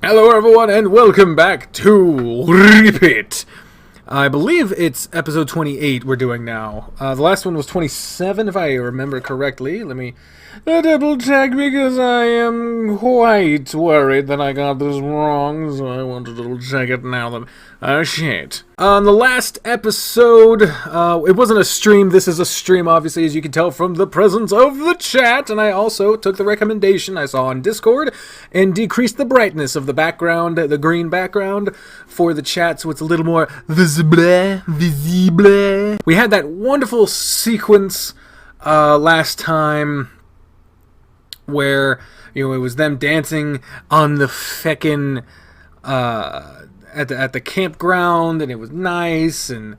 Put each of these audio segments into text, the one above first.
Hello everyone and welcome back to Repeat. I believe it's episode 28 we're doing now. The last one was 27 if I remember correctly. Let me double check because I am quite worried that I got this wrong. So I want to double check it now that... shit. On the last episode, it wasn't a stream. This is a stream, obviously, as you can tell from the presence of the chat. And I also took the recommendation I saw on Discord and decreased the brightness of the background, the green background, for the chat so it's a little more visible. We had that wonderful sequence last time where, you know, it was them dancing on the feckin' at the campground, and it was nice, and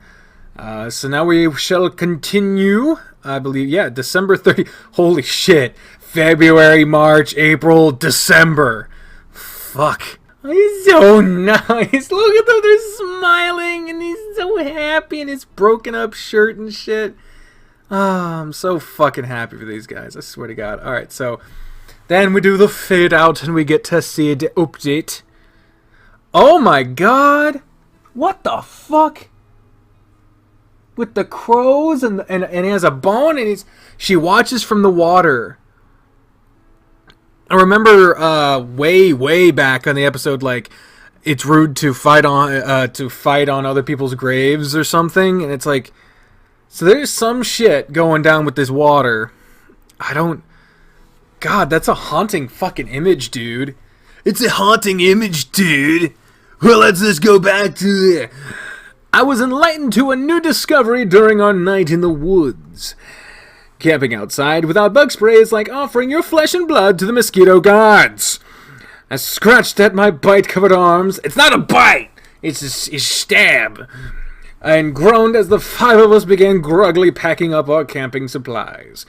so now we shall continue. I believe, yeah, December 30. Holy shit! February, March, April, December. Fuck. He's so nice. Look at them, they're smiling, and he's so happy in his broken up shirt and shit. Oh, I'm so fucking happy for these guys, I swear to God. Alright, so then we do the fade out and we get to see the update. Oh my God! What the fuck? With the crows and he has a bone and she watches from the water. I remember way back on the episode, like, it's rude to fight on other people's graves or something, and it's like, so there's some shit going down with this water. God, that's a haunting fucking image, dude. It's a haunting image, dude. Well, let's just go back to it. I was enlightened to a new discovery during our night in the woods. Camping outside without bug spray is like offering your flesh and blood to the mosquito gods. I scratched at my bite-covered arms. It's not a bite! It's a stab. And groaned as the five of us began groggily packing up our camping supplies.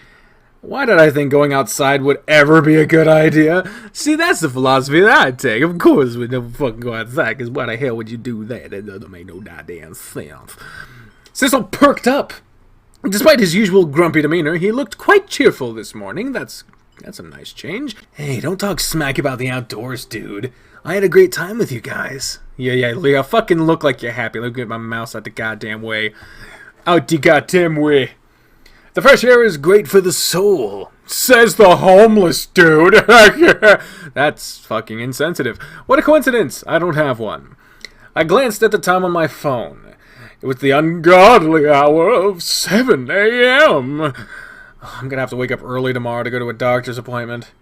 Why did I think going outside would ever be a good idea? See, that's the philosophy that I take. Of course we'd never fucking go outside, because why the hell would you do that? That doesn't make no goddamn sense. Sissel perked up. Despite his usual grumpy demeanor, he looked quite cheerful this morning. That's a nice change. Hey, don't talk smack about the outdoors, dude. I had a great time with you guys. Yeah, Leah, fucking look like you're happy. Let me get my mouse out the goddamn way. Out the goddamn way. The fresh air is great for the soul, says the homeless dude. That's fucking insensitive. What a coincidence. I don't have one. I glanced at the time on my phone. It was the ungodly hour of 7 a.m. I'm gonna have to wake up early tomorrow to go to a doctor's appointment.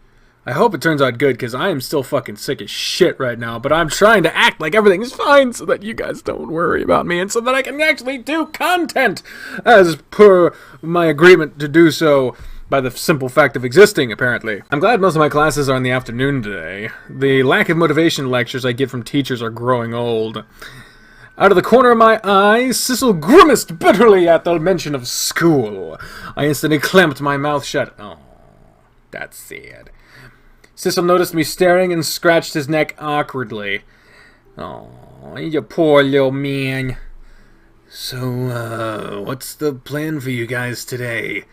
I hope it turns out good, because I am still fucking sick as shit right now, but I'm trying to act like everything's fine so that you guys don't worry about me, and so that I can actually do content, as per my agreement to do so by the simple fact of existing, apparently. I'm glad most of my classes are in the afternoon today. The lack of motivation lectures I get from teachers are growing old. Out of the corner of my eye, Sissel grimaced bitterly at the mention of school. I instantly clamped my mouth shut. Oh, that's sad. Sissel noticed me staring and scratched his neck awkwardly. Oh, you poor little man. So, what's the plan for you guys today?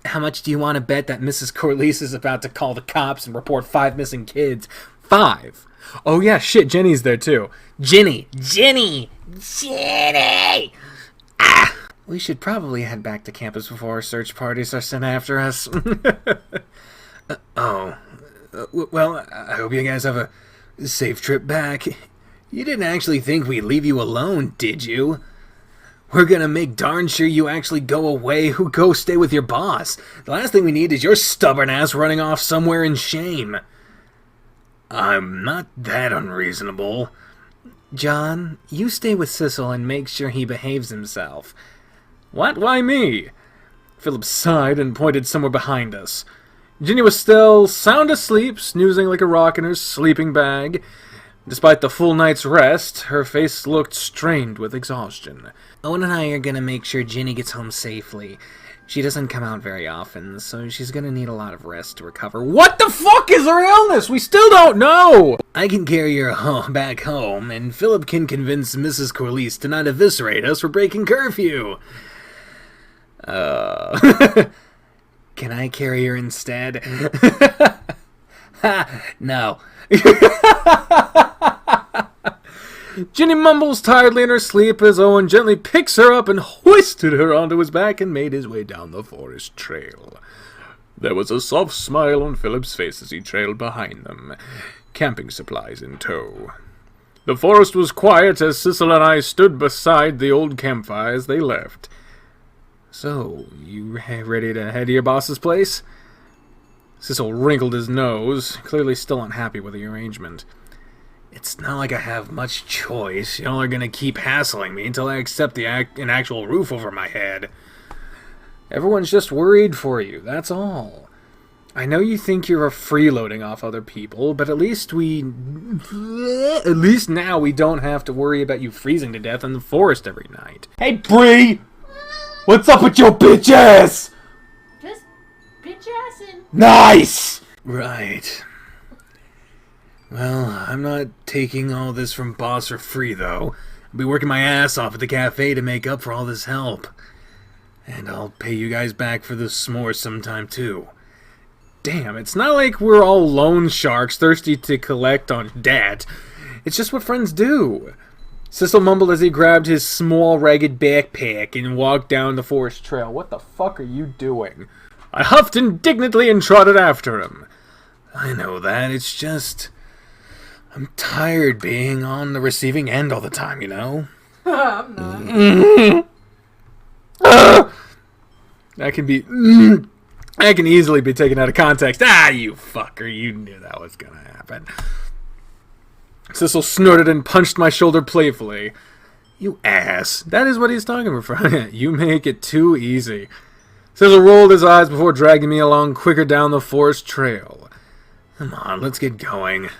How much do you want to bet that Mrs. Corliss is about to call the cops and report 5 missing kids? 5? Oh yeah, shit, Jenny's there too. Jenny! Ah! We should probably head back to campus before search parties are sent after us. Well, I hope you guys have a safe trip back. You didn't actually think we'd leave you alone, did you? We're gonna make darn sure you actually go away. Go stay with your boss. The last thing we need is your stubborn ass running off somewhere in shame. I'm not that unreasonable. John, you stay with Sissel and make sure he behaves himself. What? Why me? Philip sighed and pointed somewhere behind us. Ginny was still sound asleep, snoozing like a rock in her sleeping bag. Despite the full night's rest, her face looked strained with exhaustion. Owen and I are gonna make sure Ginny gets home safely. She doesn't come out very often, so she's gonna need a lot of rest to recover. What the fuck is her illness? We still don't know! I can carry her back home, and Philip can convince Mrs. Corliss to not eviscerate us for breaking curfew. Can I carry her instead? Ha! No. Ginny mumbles tiredly in her sleep as Owen gently picks her up and hoisted her onto his back and made his way down the forest trail. There was a soft smile on Philip's face as he trailed behind them, camping supplies in tow. The forest was quiet as Sissel and I stood beside the old campfire as they left. So, you ready to head to your boss's place? Sissel wrinkled his nose, clearly still unhappy with the arrangement. It's not like I have much choice. Y'all are gonna keep hassling me until I accept an actual roof over my head. Everyone's just worried for you, that's all. I know you think you're freeloading off other people, but at least now we don't have to worry about you freezing to death in the forest every night. Hey, Bri! What's up with your bitch ass? Just bitch assing. Nice! Right. Well, I'm not taking all this from boss for free, though. I'll be working my ass off at the cafe to make up for all this help. And I'll pay you guys back for the s'mores sometime, too. Damn, it's not like we're all loan sharks thirsty to collect on debt. It's just what friends do. Sissel mumbled as he grabbed his small, ragged backpack and walked down the forest trail. What the fuck are you doing? I huffed indignantly and trotted after him. I know that, it's just... I'm tired being on the receiving end all the time, you know? I'm not. That can easily be taken out of context. Ah, you fucker, you knew that was gonna happen. Sissel snorted and punched my shoulder playfully. You ass. That is what he's talking about. You make it too easy. Sissel rolled his eyes before dragging me along quicker down the forest trail. Come on, let's get going.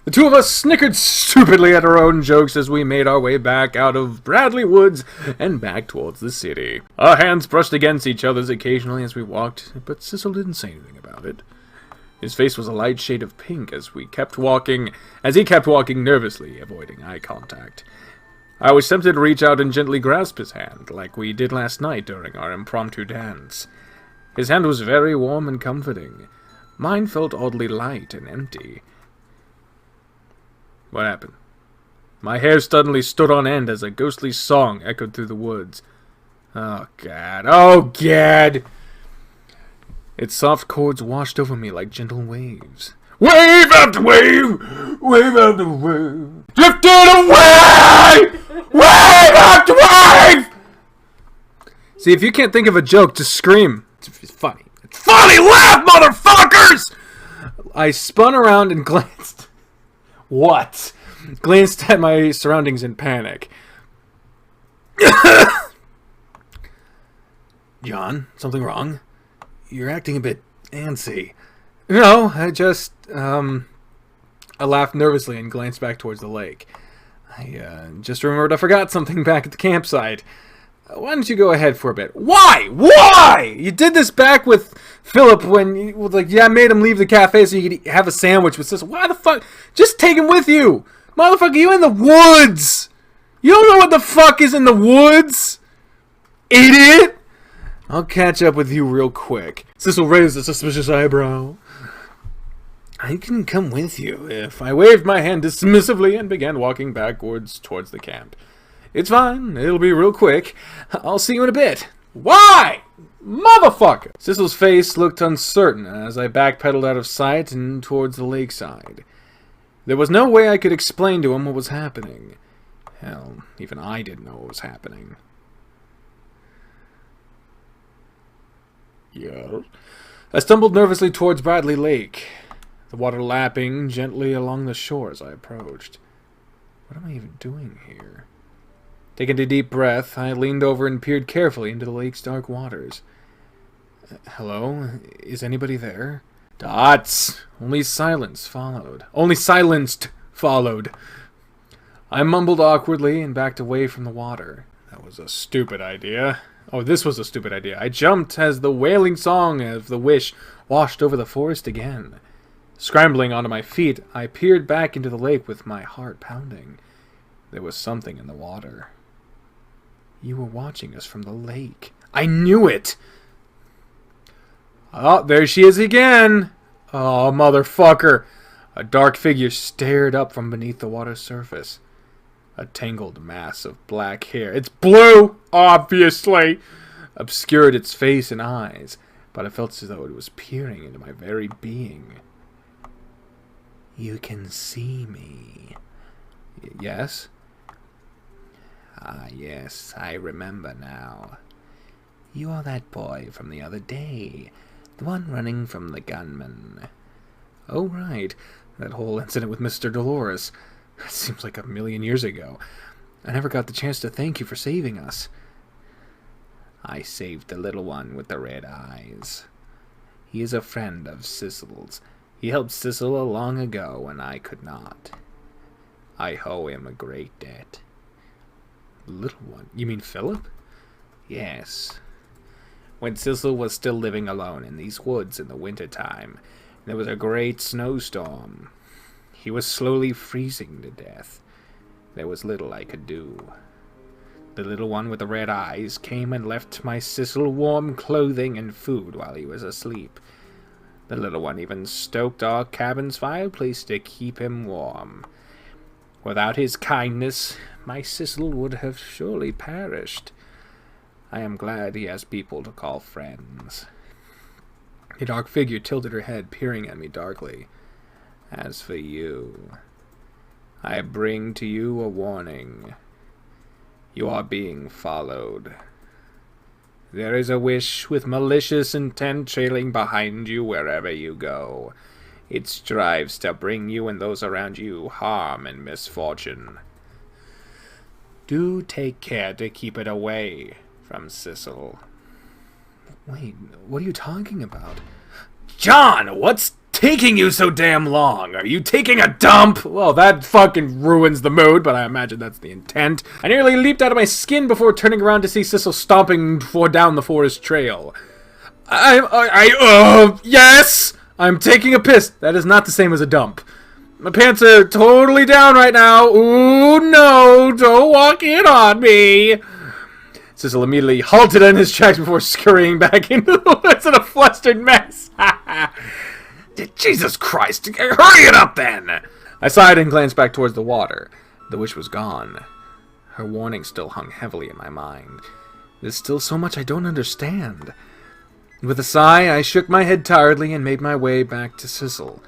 The two of us snickered stupidly at our own jokes as we made our way back out of Bradley Woods and back towards the city. Our hands brushed against each other's occasionally as we walked, but Sissel didn't say anything about it. His face was a light shade of pink as he kept walking nervously, avoiding eye contact. I was tempted to reach out and gently grasp his hand, like we did last night during our impromptu dance. His hand was very warm and comforting. Mine felt oddly light and empty. What happened? My hair suddenly stood on end as a ghostly song echoed through the woods. Oh, God. Oh, God! Its soft chords washed over me like gentle waves. Wave after wave! Wave after wave! Drifting away! Wave after wave! See, if you can't think of a joke, just scream. It's funny. It's funny! Laugh, motherfuckers! I spun around and glanced... What? Glanced at my surroundings in panic. John, something wrong? You're acting a bit antsy. No, I just, I laughed nervously and glanced back towards the lake. I just remembered I forgot something back at the campsite. Why don't you go ahead for a bit? Why? Why? You did this back with Philip when you, I made him leave the cafe so you could have a sandwich with Sissel. Why the fuck? Just take him with you. Motherfucker, you in the woods. You don't know what the fuck is in the woods? Idiot. I'll catch up with you real quick. Sissel raised a suspicious eyebrow. I can come with you if I waved my hand dismissively and began walking backwards towards the camp. It's fine. It'll be real quick. I'll see you in a bit. Why? Motherfucker! Sissel's face looked uncertain as I backpedaled out of sight and towards the lakeside. There was no way I could explain to him what was happening. Hell, even I didn't know what was happening. Yes. I stumbled nervously towards Bradley Lake, the water lapping gently along the shore as I approached. What am I even doing here? Taking a deep breath, I leaned over and peered carefully into the lake's dark waters. Hello? Is anybody there? Dots! Only silence followed. Only silenced followed. I mumbled awkwardly and backed away from the water. That was a stupid idea. Oh, this was a stupid idea. I jumped as the wailing song of the wish washed over the forest again. Scrambling onto my feet, I peered back into the lake with my heart pounding. There was something in the water. You were watching us from the lake. I knew it! Oh, there she is again! Oh, motherfucker! A dark figure stared up from beneath the water's surface. A tangled mass of black hair. It's blue, obviously! Obscured its face and eyes, but I felt as though it was peering into my very being. You can see me. Yes? Ah, yes, I remember now. You are that boy from the other day. The one running from the gunman. Oh, right. That whole incident with Mr. Dolores. It seems like a million years ago. I never got the chance to thank you for saving us. I saved the little one with the red eyes. He is a friend of Sissel's. He helped Sissel long ago when I could not. I owe him a great debt. Little one? You mean Philip? Yes. When Sissel was still living alone in these woods in the winter-time, there was a great snowstorm. He was slowly freezing to death. There was little I could do. The little one with the red eyes came and left my Sissel warm clothing and food while he was asleep. The little one even stoked our cabin's fireplace to keep him warm. Without his kindness, my Sissel would have surely perished. I am glad he has people to call friends. A dark figure tilted her head, peering at me darkly. As for you, I bring to you a warning. You are being followed. There is a wish with malicious intent trailing behind you wherever you go. It strives to bring you and those around you harm and misfortune. Do take care to keep it away from Sissel. Wait, what are you talking about? John, what's taking you so damn long? Are you taking a dump? Well, that fucking ruins the mood, but I imagine that's the intent. I nearly leaped out of my skin before turning around to see Sissel stomping down the forest trail. Yes! I'm taking a piss. That is not the same as a dump. My pants are totally down right now. Ooh, no, don't walk in on me. Sissel immediately halted in his tracks before scurrying back into the woods in a flustered mess. Jesus Christ, hurry it up then! I sighed and glanced back towards the water. The wish was gone. Her warning still hung heavily in my mind. There's still so much I don't understand. With a sigh, I shook my head tiredly and made my way back to Sissel.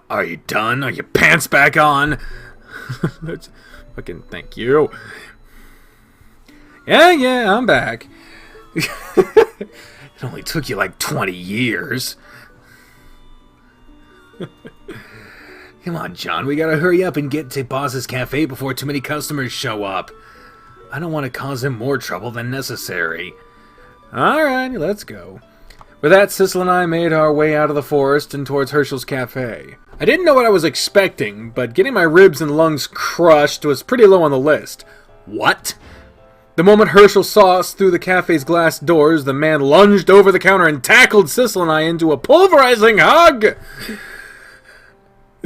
Are you done? Are your pants back on? Fucking thank you. Yeah, I'm back. It only took you like 20 years. Come on, John, we gotta hurry up and get to Boss's Cafe before too many customers show up. I don't want to cause him more trouble than necessary. Alright, let's go. With that, Sissel and I made our way out of the forest and towards Herschel's Cafe. I didn't know what I was expecting, but getting my ribs and lungs crushed was pretty low on the list. What? The moment Herschel saw us through the cafe's glass doors, the man lunged over the counter and tackled Sissel and I into a pulverizing hug!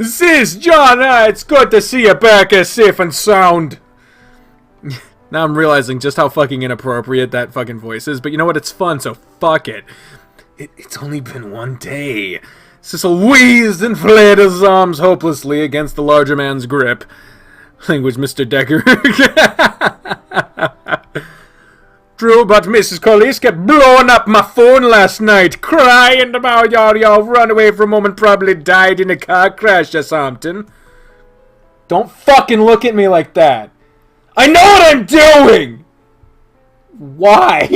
Sis, John, it's good to see you back safe and sound. Now I'm realizing just how fucking inappropriate that fucking voice is, but you know what? It's fun, so fuck it. It's only been one day. Sissel wheezed and flailed his arms hopelessly against the larger man's grip. Language, Mr. Decker. True, but Mrs. Collis kept blowing up my phone last night, crying about y'all run away for a moment, probably died in a car crash or something. Don't fucking look at me like that. I know what I'm doing! Why?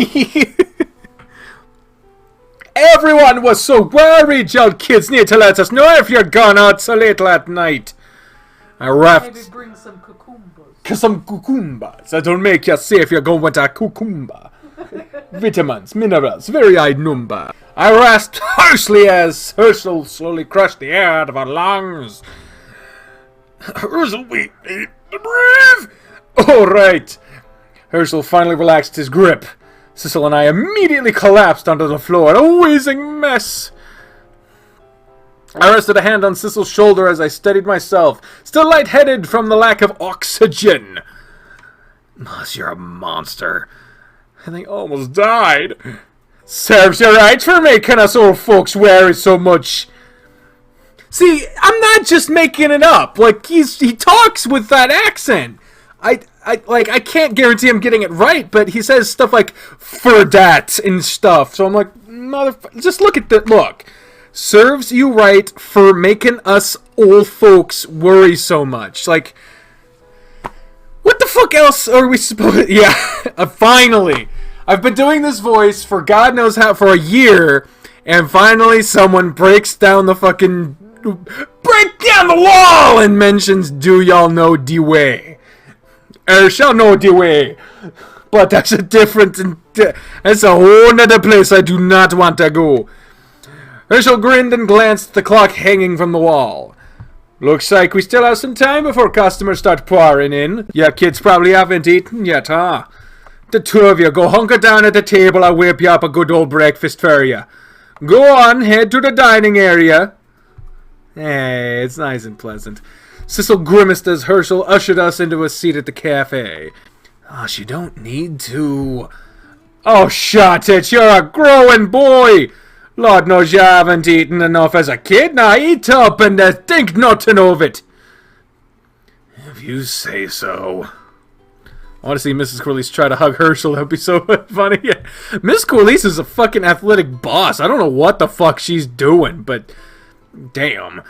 Everyone was so worried, y'all kids need to let us know if you're gone out so late last night. I wrapped... Maybe bring some cucumbers. Some cucumbers. That'll make you safe you're going with a cucumber. Vitamins, minerals, very high number. I rasped harshly as Herschel slowly crushed the air out of our lungs. Herschel, we need to breathe. All right. Herschel finally relaxed his grip. Sissel and I immediately collapsed onto the floor, a wheezing mess. I rested a hand on Sissel's shoulder as I steadied myself, still lightheaded from the lack of oxygen. Moss, you're a monster. I think I almost died. Serves you right for making us old folks worry so much. See, I'm not just making it up. Like, he talks with that accent. I can't guarantee I'm getting it right, but he says stuff like, for that, and stuff. So I'm like, motherfucker, just look at that. Look. Serves you right for making us old folks worry so much. Like, what the fuck else are we supposed to... Yeah, finally. I've been doing this voice for God knows how, for a year, and finally someone breaks down the fucking... Break down the wall and mentions, do y'all know the way? Shall know the way. But that's a different... That's a whole nother place I do not want to go. Herschel grinned and glanced at the clock hanging from the wall. Looks like we still have some time before customers start pouring in. Ya kids probably haven't eaten yet, huh? The two of you, go hunker down at the table. I'll whip you up a good old breakfast for you. Go on, head to the dining area. Hey, it's nice and pleasant. Sissel grimaced as Herschel ushered us into a seat at the cafe. Oh, you don't need to. Oh, shut it, you're a growing boy. Lord knows you haven't eaten enough as a kid. Now eat up and think nothing of it. If you say so. I want to see Mrs. Corliss try to hug Herschel. That would be so funny. Yeah. Miss Corliss is a fucking athletic boss. I don't know what the fuck she's doing, but damn.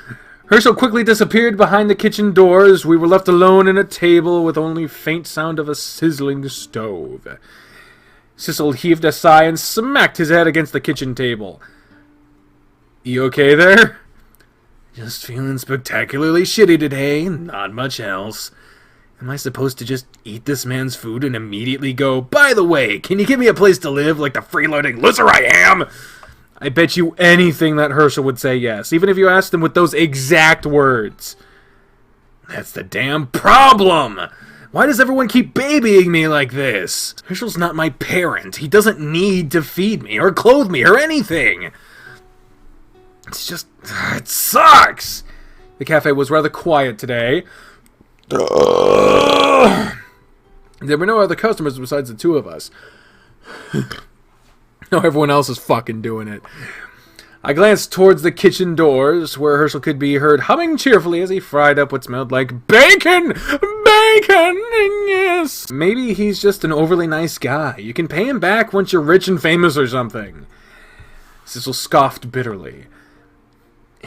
Herschel quickly disappeared behind the kitchen doors. We were left alone in a table with only faint sound of a sizzling stove. Sissel heaved a sigh and smacked his head against the kitchen table. You okay there? Just feeling spectacularly shitty today. Not much else. Am I supposed to just eat this man's food and immediately go, by the way, can you give me a place to live like the freeloading loser I am? I bet you anything that Herschel would say yes, even if you asked him with those exact words. That's the damn problem! Why does everyone keep babying me like this? Herschel's not my parent. He doesn't need to feed me or clothe me or anything. It's just... it sucks! The cafe was rather quiet today. There were no other customers besides the two of us. No, everyone else is fucking doing it. I glanced towards the kitchen doors, where Herschel could be heard humming cheerfully as he fried up what smelled like bacon! Bacon! Yes! Maybe he's just an overly nice guy. You can pay him back once you're rich and famous or something. Sissel scoffed bitterly.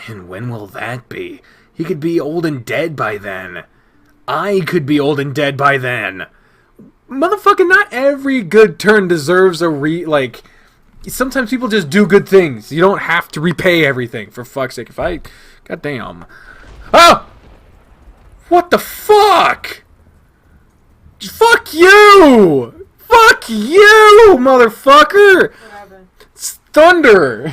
And when will that be? He could be old and dead by then. I could be old and dead by then. Motherfucking not every good turn deserves a sometimes people just do good things. You don't have to repay everything, for fuck's sake. Goddamn. Oh! What the fuck? Fuck you! Fuck you, motherfucker! It's thunder!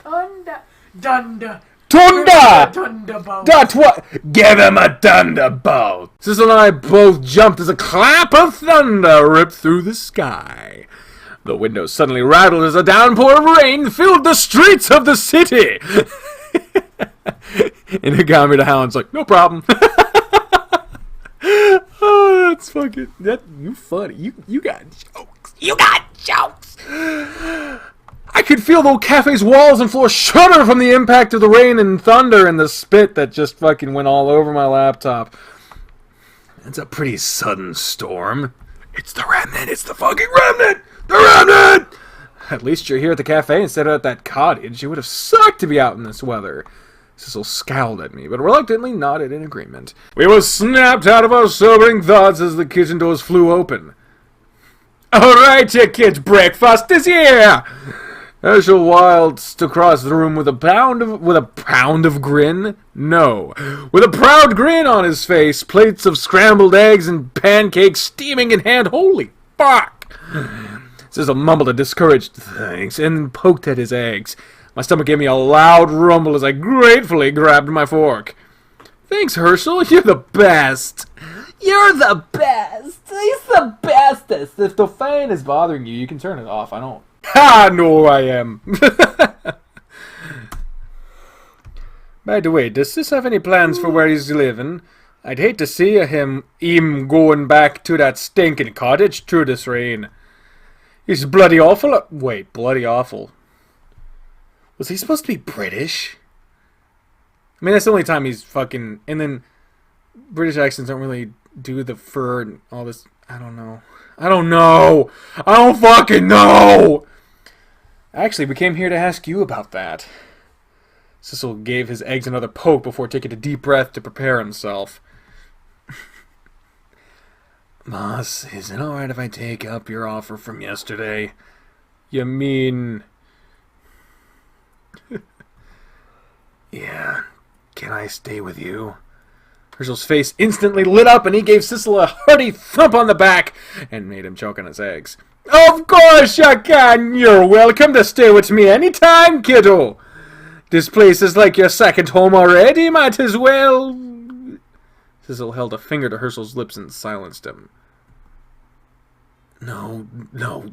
Thunder. Thunderbolt! That's what? Give him a thunderbolt! Sissel and I both jumped as a clap of thunder ripped through the sky. The windows suddenly rattled as a downpour of rain filled the streets of the city. And it got me to Howland's like, no problem. Oh, that's fucking... you funny. You got jokes. You got jokes! I could feel the cafe's walls and floor shudder from the impact of the rain and thunder and the spit that just fucking went all over my laptop. It's a pretty sudden storm. It's the remnant. It's the fucking remnant. The remnant! At least you're here at the cafe instead of at that cottage. It would have sucked to be out in this weather. Sissel scowled at me, but reluctantly nodded in agreement. We were snapped out of our sobering thoughts as the kitchen doors flew open. All right, you kids, breakfast is here! Herschel waltzed across the room with a pound of grin? No. With a proud grin on his face, plates of scrambled eggs and pancakes steaming in hand. Holy fuck! Sissel mumbled a discouraged thanks and poked at his eggs. My stomach gave me a loud rumble as I gratefully grabbed my fork. Thanks, Herschel. You're the best. You're the best. He's the bestest. If the fan is bothering you, you can turn it off. I don't. I know I am. By the way, does Sis have any plans for where he's living? I'd hate to see him going back to that stinking cottage through this rain. He's bloody awful. Wait, bloody awful. Was he supposed to be British? I mean, that's the only time he's fucking... And then British accents don't really do the fur and all this. I don't know. I don't fucking know! Actually, we came here to ask you about that. Sissel gave his eggs another poke before taking a deep breath to prepare himself. Boss, is it alright if I take up your offer from yesterday? You mean... Yeah, can I stay with you? Herschel's face instantly lit up and he gave Sissel a hearty thump on the back and made him choke on his eggs. Of course you can! You're welcome to stay with me anytime, kiddo! This place is like your second home already, might as well... Sissel held a finger to Herschel's lips and silenced him. No,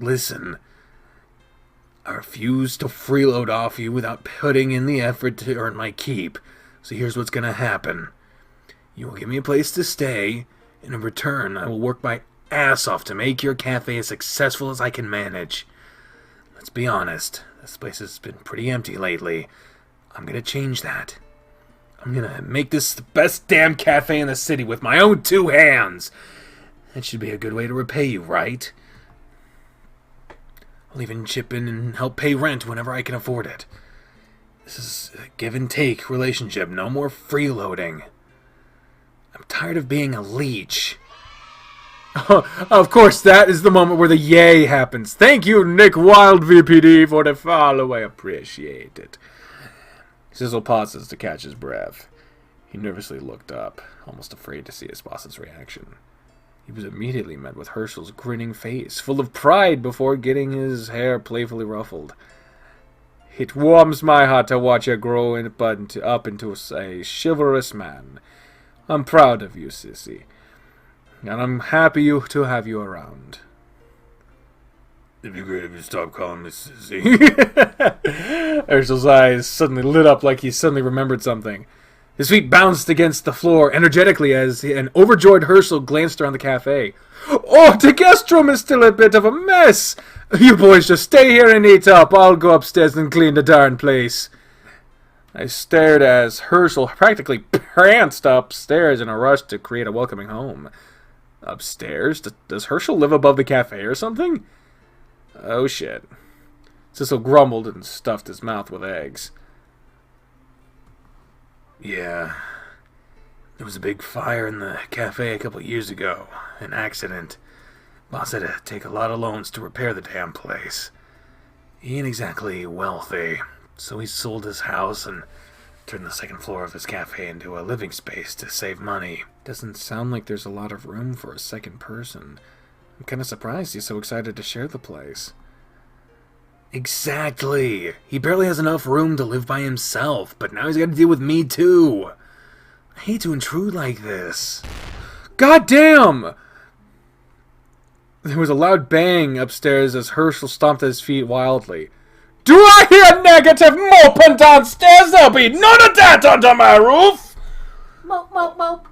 listen. I refuse to freeload off you without putting in the effort to earn my keep. So here's what's gonna happen. You will give me a place to stay, and in return I will work my ass off to make your cafe as successful as I can manage. Let's be honest, this place has been pretty empty lately. I'm gonna change that. I'm gonna make this the best damn cafe in the city with my own 2 hands. That should be a good way to repay you, right? I'll even chip in and help pay rent whenever I can afford it. This is a give-and-take relationship, no more freeloading. I'm tired of being a leech. Of course, that is the moment where the yay happens. Thank you, Nick Wild VPD, for the follow. I appreciate it. Sissel pauses to catch his breath. He nervously looked up, almost afraid to see his boss's reaction. He was immediately met with Herschel's grinning face, full of pride before getting his hair playfully ruffled. It warms my heart to watch you grow up into a chivalrous man. I'm proud of you, Sissy. And I'm happy to have you around. It'd be great if you stop calling me Sissy. Herschel's eyes suddenly lit up like he suddenly remembered something. His feet bounced against the floor energetically as an overjoyed Herschel glanced around the cafe. Oh, the guest room is still a bit of a mess. You boys just stay here and eat up. I'll go upstairs and clean the darn place. I stared as Herschel practically pranced upstairs in a rush to create a welcoming home. Upstairs? Does Herschel live above the cafe or something? Oh shit. Sissel grumbled and stuffed his mouth with eggs. Yeah. There was a big fire in the cafe a couple years ago. An accident. Boss had to take a lot of loans to repair the damn place. He ain't exactly wealthy, so he sold his house and turned the second floor of his cafe into a living space to save money. Doesn't sound like there's a lot of room for a second person. I'm kind of surprised he's so excited to share the place. Exactly! He barely has enough room to live by himself, but now he's got to deal with me too. I hate to intrude like this. God damn! There was a loud bang upstairs as Herschel stomped at his feet wildly. Do I hear negative moping downstairs? There'll be none of that under my roof! Mope, mope, mope.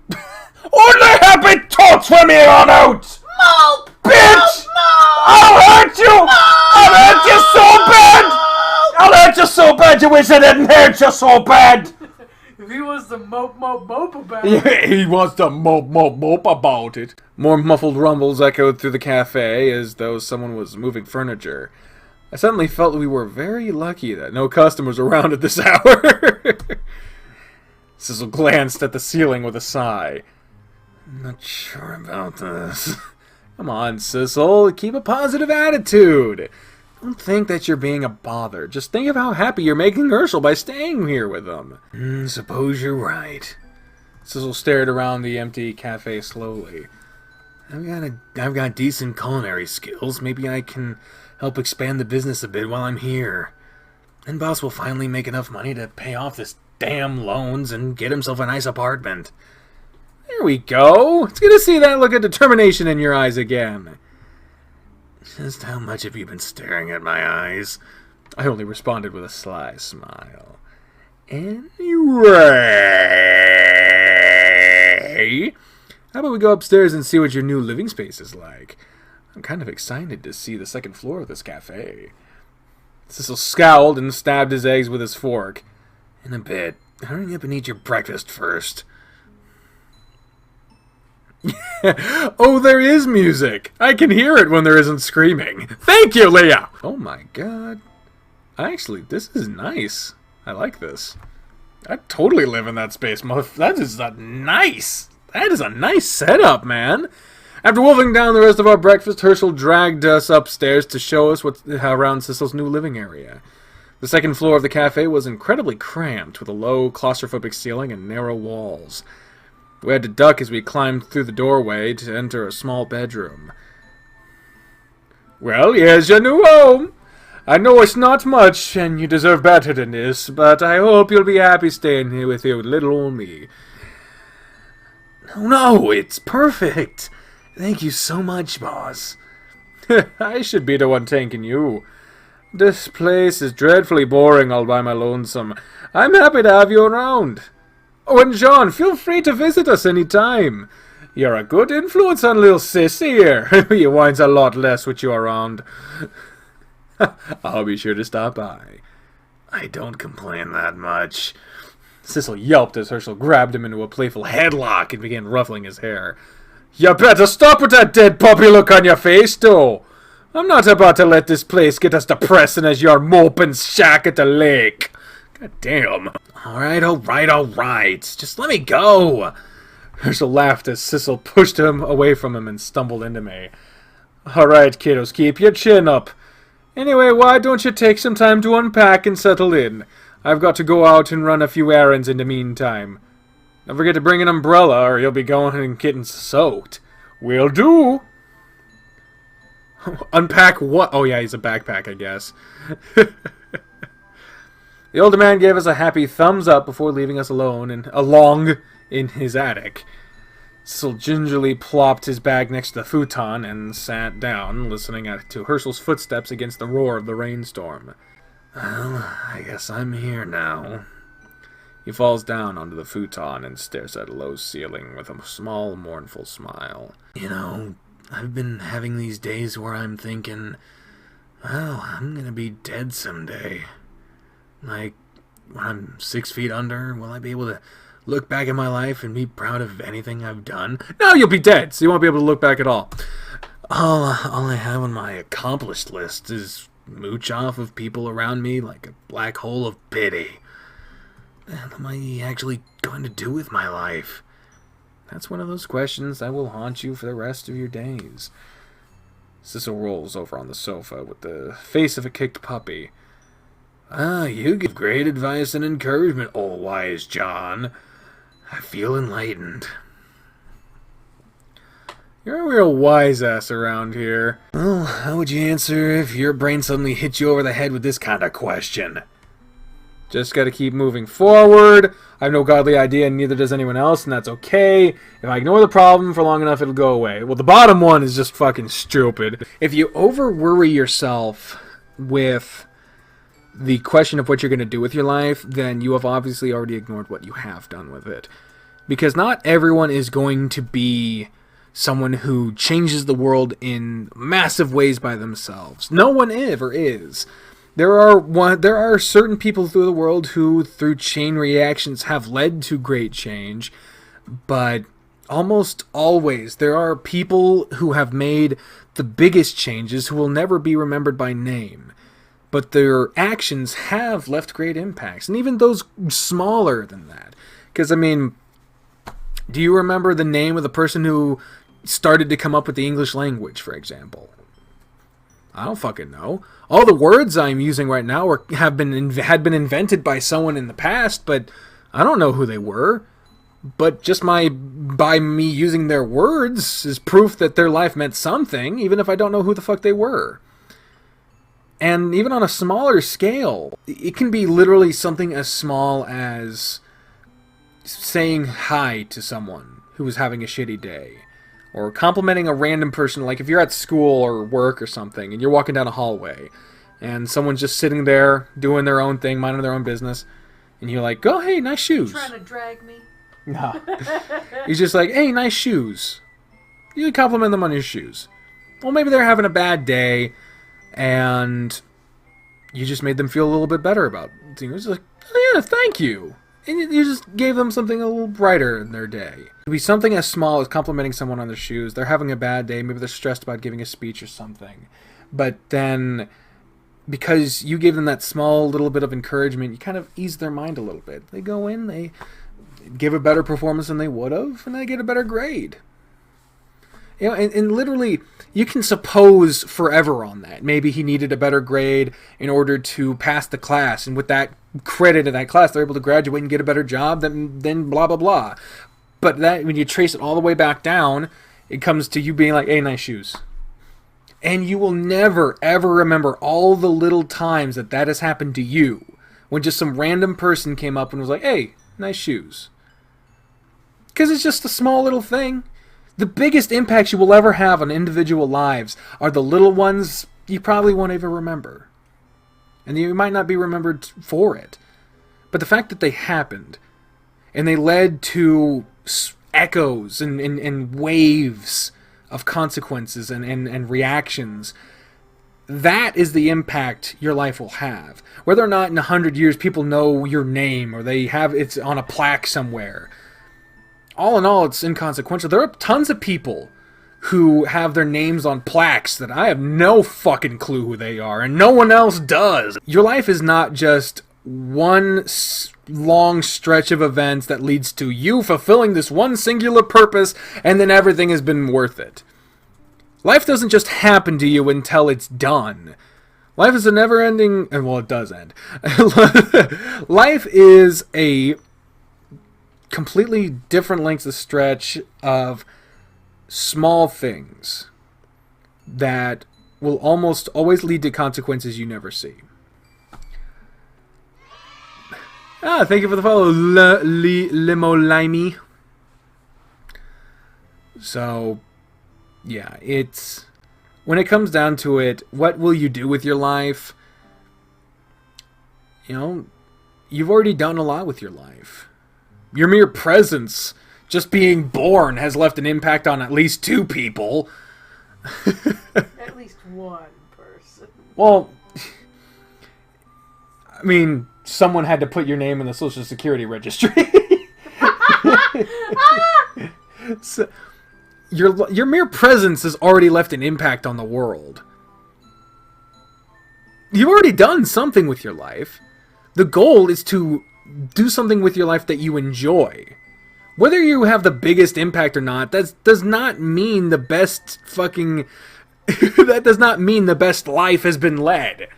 Only happy thoughts from here on out! Mope! Bitch! Mope, mope! I'll hurt you! Mope! I'll hurt you so bad! I'll hurt you so bad you wish I didn't hurt you so bad! If he wants to mope, mope, mope about it. Yeah, he wants to mope about it. More muffled rumbles echoed through the cafe as though someone was moving furniture. I suddenly felt we were very lucky that no customers were around at this hour. Sissel glanced at the ceiling with a sigh. Not sure about this. Come on, Sissel. Keep a positive attitude. Don't think that you're being a bother. Just think of how happy you're making Herschel by staying here with him. Suppose you're right. Sissel stared around the empty cafe slowly. I've got decent culinary skills. Maybe I can help expand the business a bit while I'm here. Then boss will finally make enough money to pay off this damn loans and get himself a nice apartment. There we go. It's good to see that look of determination in your eyes again. Just how much have you been staring at my eyes? I only responded with a sly smile. Anyway, how about we go upstairs and see what your new living space is like? I'm kind of excited to see the second floor of this cafe. Sissel scowled and stabbed his eggs with his fork. In a bit. Hurry up and eat your breakfast first. Oh, there is music. I can hear it when there isn't screaming. Thank you, Leah! Oh my god. Actually, this is nice. I like this. I'd totally live in that space. That is a nice. That is a nice setup, man. After wolfing down the rest of our breakfast, Herschel dragged us upstairs to show us what's around Sissel's new living area. The second floor of the cafe was incredibly cramped, with a low, claustrophobic ceiling and narrow walls. We had to duck as we climbed through the doorway to enter a small bedroom. Well, here's your new home. I know it's not much, and you deserve better than this, but I hope you'll be happy staying here with your little old me. No, it's perfect. Thank you so much, boss. I should be the one thanking you. This place is dreadfully boring all by my lonesome. I'm happy to have you around. Oh, and John, feel free to visit us any time. You're a good influence on little Sissy here. He whines a lot less with you around. I'll be sure to stop by. I don't complain that much. Sissel yelped as Herschel grabbed him into a playful headlock and began ruffling his hair. You better stop with that dead puppy look on your face, though. I'm not about to let this place get as depressing as your moping shack at the lake. God damn. Alright. Just let me go. Herschel laughed as Sissel pushed him away from him and stumbled into me. Alright, kiddos, keep your chin up. Anyway, why don't you take some time to unpack and settle in? I've got to go out and run a few errands in the meantime. Don't forget to bring an umbrella or you'll be going and getting soaked. Will do. Unpack what? Oh yeah, he's a backpack, I guess. The older man gave us a happy thumbs up before leaving us along in his attic. Sissel gingerly plopped his bag next to the futon and sat down, listening to Herschel's footsteps against the roar of the rainstorm. Well, I guess I'm here now. He falls down onto the futon and stares at a low ceiling with a small, mournful smile. You know, I've been having these days where I'm thinking, well, I'm gonna be dead someday. Like, when I'm 6 feet under, will I be able to look back at my life and be proud of anything I've done? No, you'll be dead, so you won't be able to look back at all. All I have on my accomplished list is mooch off of people around me like a black hole of pity. What am I actually going to do with my life? That's one of those questions that will haunt you for the rest of your days. Sissel rolls over on the sofa with the face of a kicked puppy. You give great advice and encouragement, old wise John. I feel enlightened. You're a real wise-ass around here. Well, how would you answer if your brain suddenly hit you over the head with this kind of question? Just gotta keep moving forward. I have no godly idea, and neither does anyone else, and that's okay. If I ignore the problem for long enough, it'll go away. Well, the bottom one is just fucking stupid. If you over-worry yourself with the question of what you're going to do with your life, then you have obviously already ignored what you have done with it. Because not everyone is going to be someone who changes the world in massive ways by themselves. No one ever is. There are certain people through the world who, through chain reactions, have led to great change, but almost always there are people who have made the biggest changes who will never be remembered by name. But their actions have left great impacts, and even those smaller than that. Because, I mean, do you remember the name of the person who started to come up with the English language, for example? I don't fucking know. All the words I'm using right now had been invented by someone in the past, but I don't know who they were. But just by me using their words is proof that their life meant something, even if I don't know who the fuck they were. And even on a smaller scale, it can be literally something as small as saying hi to someone who was having a shitty day. Or complimenting a random person, like if you're at school or work or something, and you're walking down a hallway, and someone's just sitting there, doing their own thing, minding their own business, and you're like, oh, hey, nice shoes. Trying to drag me? No. He's just like, hey, nice shoes. You compliment them on your shoes. Well, maybe they're having a bad day, and you just made them feel a little bit better about it. It was like, oh, yeah, thank you. And you just gave them something a little brighter in their day. It could be something as small as complimenting someone on their shoes. They're having a bad day. Maybe they're stressed about giving a speech or something. But then, because you gave them that small little bit of encouragement, you kind of ease their mind a little bit. They go in, they give a better performance than they would have, and they get a better grade. You know, and literally, you can suppose forever on that. Maybe he needed a better grade in order to pass the class, and with that credit in that class, they're able to graduate and get a better job, then blah, blah, blah. But that, when you trace it all the way back down, it comes to you being like, hey, nice shoes. And you will never, ever remember all the little times that has happened to you, when just some random person came up and was like, hey, nice shoes. Because it's just a small little thing. The biggest impacts you will ever have on individual lives are the little ones you probably won't even remember. And you might not be remembered for it. But the fact that they happened, and they led to echoes and waves of consequences and reactions, that is the impact your life will have. Whether or not in 100 years people know your name, or they have it's on a plaque somewhere. All in all, it's inconsequential. There are tons of people who have their names on plaques that I have no fucking clue who they are, and no one else does. Your life is not just one long stretch of events that leads to you fulfilling this one singular purpose, and then everything has been worth it. Life doesn't just happen to you until it's done. Life is a never-ending... Well, it does end. Life is a completely different lengths of stretch of small things that will almost always lead to consequences you never see. Thank you for the follow, Limolimey. So, yeah, it's... When it comes down to it, what will you do with your life? You know, you've already done a lot with your life. Your mere presence, just being born, has left an impact on at least 2 people. At least one person. Well, I mean, someone had to put your name in the Social Security registry. So, your mere presence has already left an impact on the world. You've already done something with your life. The goal is to do something with your life that you enjoy. Whether you have the biggest impact or not, that does not mean the best fucking... that does not mean the best life has been led.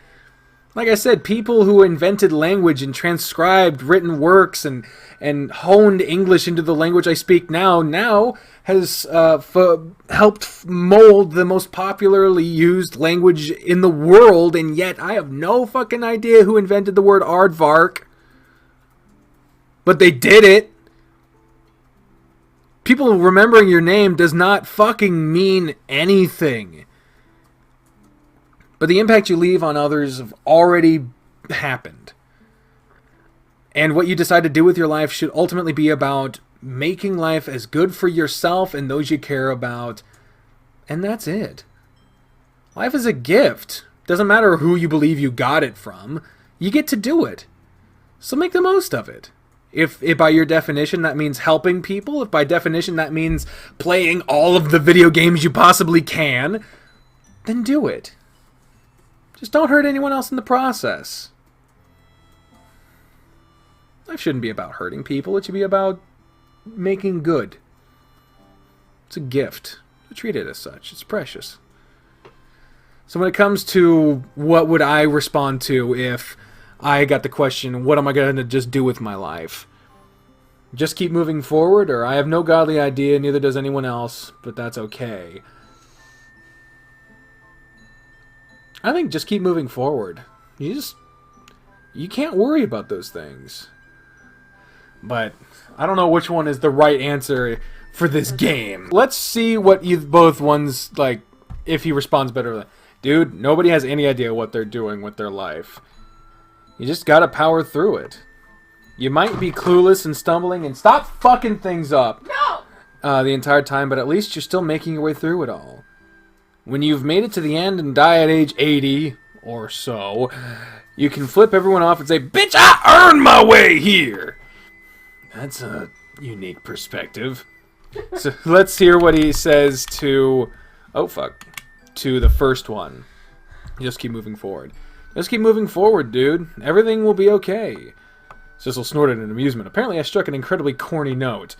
Like I said, people who invented language and transcribed written works and honed English into the language I speak now has helped mold the most popularly used language in the world, and yet I have no fucking idea who invented the word aardvark. But they did it. People remembering your name does not fucking mean anything. But the impact you leave on others have already happened. And what you decide to do with your life should ultimately be about making life as good for yourself and those you care about. And that's it. Life is a gift. Doesn't matter who you believe you got it from. You get to do it. So make the most of it. If by your definition that means helping people, if by definition that means playing all of the video games you possibly can, then do it. Just don't hurt anyone else in the process. Life shouldn't be about hurting people. It should be about making good. It's a gift. Treat it as such. It's precious. So when it comes to what would I respond to if I got the question, what am I going to just do with my life? Just keep moving forward, or I have no godly idea, neither does anyone else, but that's okay. I think just keep moving forward. You can't worry about those things. But I don't know which one is the right answer for this game. Let's see what both ones, like, if he responds better. Dude, nobody has any idea what they're doing with their life. You just gotta power through it. You might be clueless and stumbling and stop fucking things up. No! The entire time, but at least you're still making your way through it all. When you've made it to the end and die at age 80 or so, you can flip everyone off and say, "Bitch, I earned my way here!" That's a unique perspective. So let's hear what he says to... Oh, fuck. To the first one. Just keep moving forward. Just keep moving forward, dude. Everything will be okay. Sissel snorted in amusement. Apparently I struck an incredibly corny note.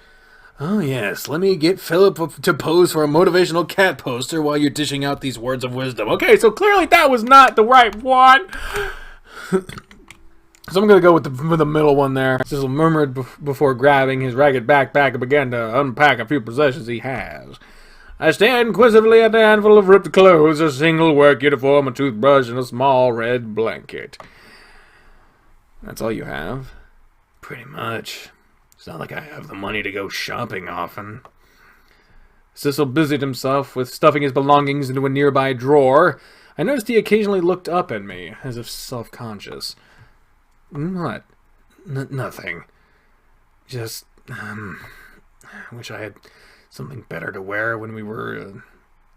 Oh, yes. Let me get Philip to pose for a motivational cat poster while you're dishing out these words of wisdom. Okay, so clearly that was not the right one. So I'm going to go with the middle one there. Sissel murmured before grabbing his ragged backpack and began to unpack a few possessions he has. I stared inquisitively at the handful of ripped clothes, a single work uniform, a toothbrush, and a small red blanket. That's all you have? Pretty much. It's not like I have the money to go shopping often. Sissel busied himself with stuffing his belongings into a nearby drawer. I noticed he occasionally looked up at me, as if self-conscious. What? Nothing. Just, I wish I had something better to wear when we were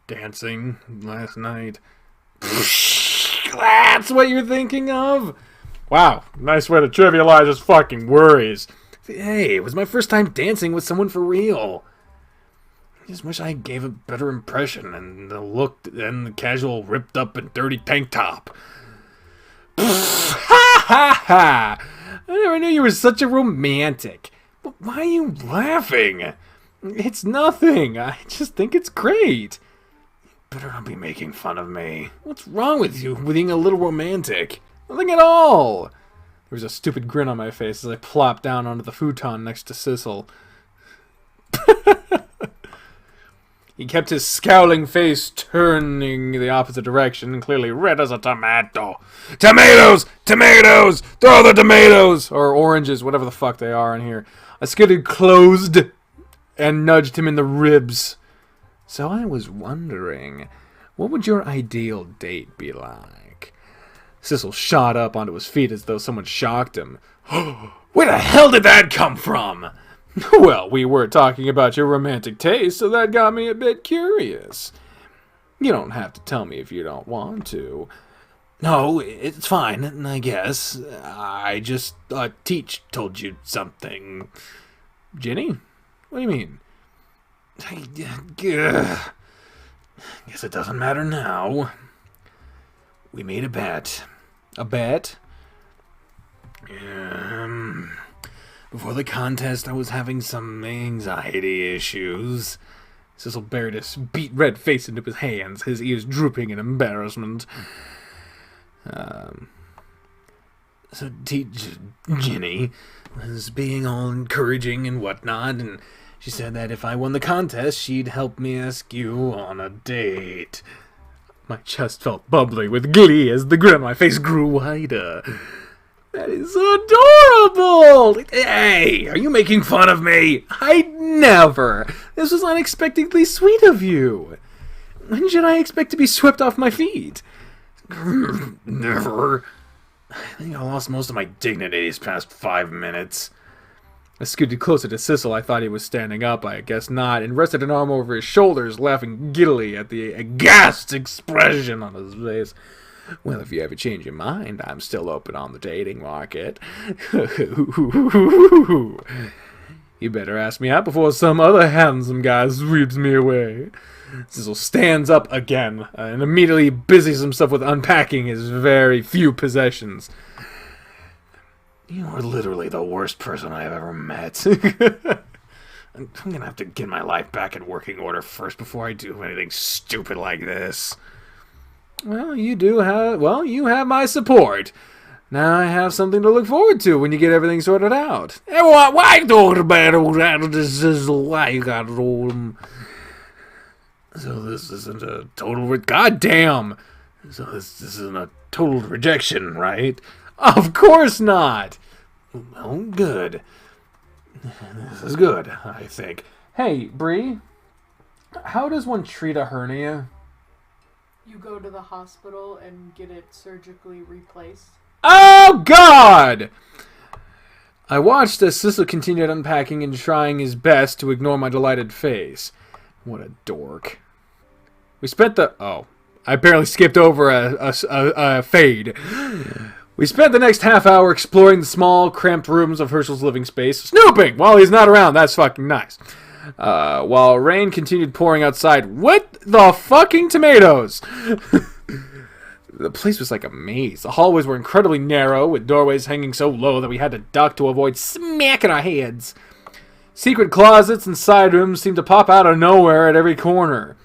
dancing last night. That's what you're thinking of? Wow, nice way to trivialize his fucking worries. Hey, it was my first time dancing with someone for real. I just wish I gave a better impression and the look and the casual ripped up and dirty tank top. Ha ha ha! I never knew you were such a romantic. But why are you laughing? It's nothing. I just think it's great. You better not be making fun of me. What's wrong with you with being a little romantic? Nothing at all. There was a stupid grin on my face as I plopped down onto the futon next to Sissel. He kept his scowling face turning the opposite direction and clearly red as a tomato. Tomatoes! Tomatoes! Throw the tomatoes! Or oranges, whatever the fuck they are in here. I skidded closed and nudged him in the ribs. So I was wondering, what would your ideal date be like? Sissel shot up onto his feet as though someone shocked him. Where the hell did that come from? Well, we were talking about your romantic taste, so that got me a bit curious. You don't have to tell me if you don't want to. No, it's fine, I guess. I just thought Teach told you something. Ginny? What do you mean? Guess it doesn't matter now. We made a bet. A bet? Before the contest, I was having some anxiety issues. Sissel buried his beet red face into his hands, his ears drooping in embarrassment. So Ginny was being all encouraging and whatnot, and she said that if I won the contest, she'd help me ask you on a date. My chest felt bubbly with glee as the grin on my face grew wider. That is adorable! Hey, are you making fun of me? I'd never! This was unexpectedly sweet of you. When should I expect to be swept off my feet? Never. I think I lost most of my dignity these past 5 minutes. I scooted closer to Sissel. I thought he was standing up, I guess not, and rested an arm over his shoulders, laughing giddily at the aghast expression on his face. Well, if you ever change your mind, I'm still open on the dating market. You better ask me out before some other handsome guy sweeps me away. Sissel stands up again and immediately busies himself with unpacking his very few possessions. You are literally the worst person I have ever met. I'm gonna have to get my life back in working order first before I do anything stupid like this. Well, you have my support. Now I have something to look forward to when you get everything sorted out. Hey, why talking about all that? This is why you got it all. So this isn't a total... Goddamn! So this isn't a total rejection, right? Of course not! Well, good. This is good, I think. Hey, Bri, how does one treat a hernia? You go to the hospital and get it surgically replaced. Oh, God! I watched as Sissel continued unpacking and trying his best to ignore my delighted face. What a dork. We spent the... Oh. I barely skipped over a fade. We spent the next half hour exploring the small, cramped rooms of Herschel's living space, snooping while he's not around. That's fucking nice. While rain continued pouring outside. What the fucking tomatoes? The place was like a maze. The hallways were incredibly narrow, with doorways hanging so low that we had to duck to avoid smacking our heads. Secret closets and side rooms seemed to pop out of nowhere at every corner.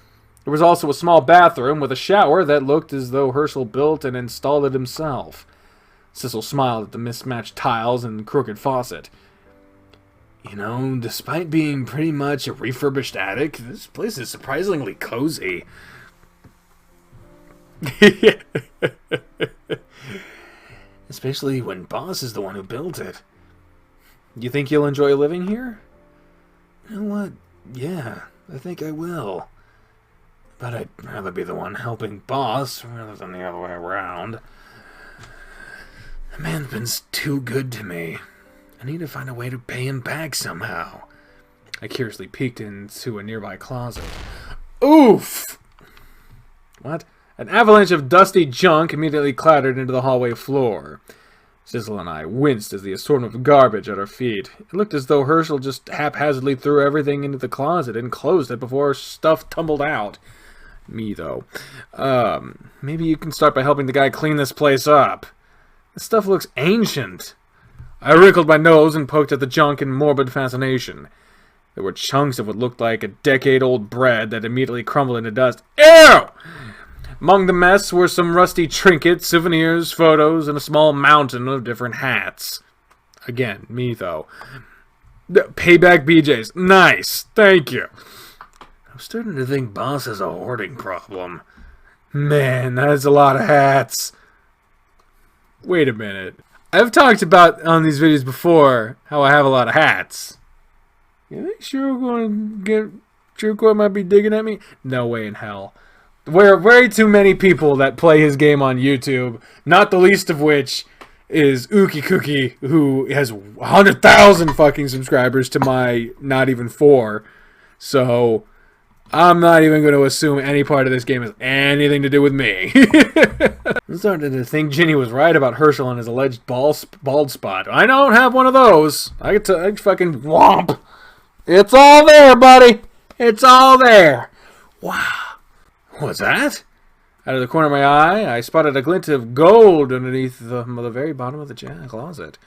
There was also a small bathroom with a shower that looked as though Herschel built and installed it himself. Sissel smiled at the mismatched tiles and crooked faucet. You know, despite being pretty much a refurbished attic, this place is surprisingly cozy. Especially when Boss is the one who built it. You think you'll enjoy living here? You know what? Yeah, I think I will. But I'd rather be the one helping Boss rather than the other way around. The man's been too good to me. I need to find a way to pay him back somehow. I curiously peeked into a nearby closet. Oof! What? An avalanche of dusty junk immediately clattered into the hallway floor. Sissel and I winced as the assortment of garbage at our feet. It looked as though Herschel just haphazardly threw everything into the closet and closed it before stuff tumbled out. Me, though. Maybe you can start by helping the guy clean this place up. This stuff looks ancient. I wrinkled my nose and poked at the junk in morbid fascination. There were chunks of what looked like a decade-old bread that immediately crumbled into dust. Ew! Among the mess were some rusty trinkets, souvenirs, photos, and a small mountain of different hats. Again, me, though. Payback BJs. Nice. Thank you. I'm starting to think Boss has a hoarding problem. Man, that's a lot of hats. Wait a minute. I've talked about on these videos before how I have a lot of hats. You think Truecourt might be digging at me? No way in hell. There are very too many people that play his game on YouTube, not the least of which is Ookie Cookie, who has 100,000 fucking subscribers to my not even 4. So I'm not even going to assume any part of this game has anything to do with me. I'm starting to think Ginny was right about Herschel and his alleged bald spot. I don't have one of those. I fucking whomp. It's all there, buddy. It's all there. Wow. What's that? Out of the corner of my eye, I spotted a glint of gold underneath the very bottom of the closet.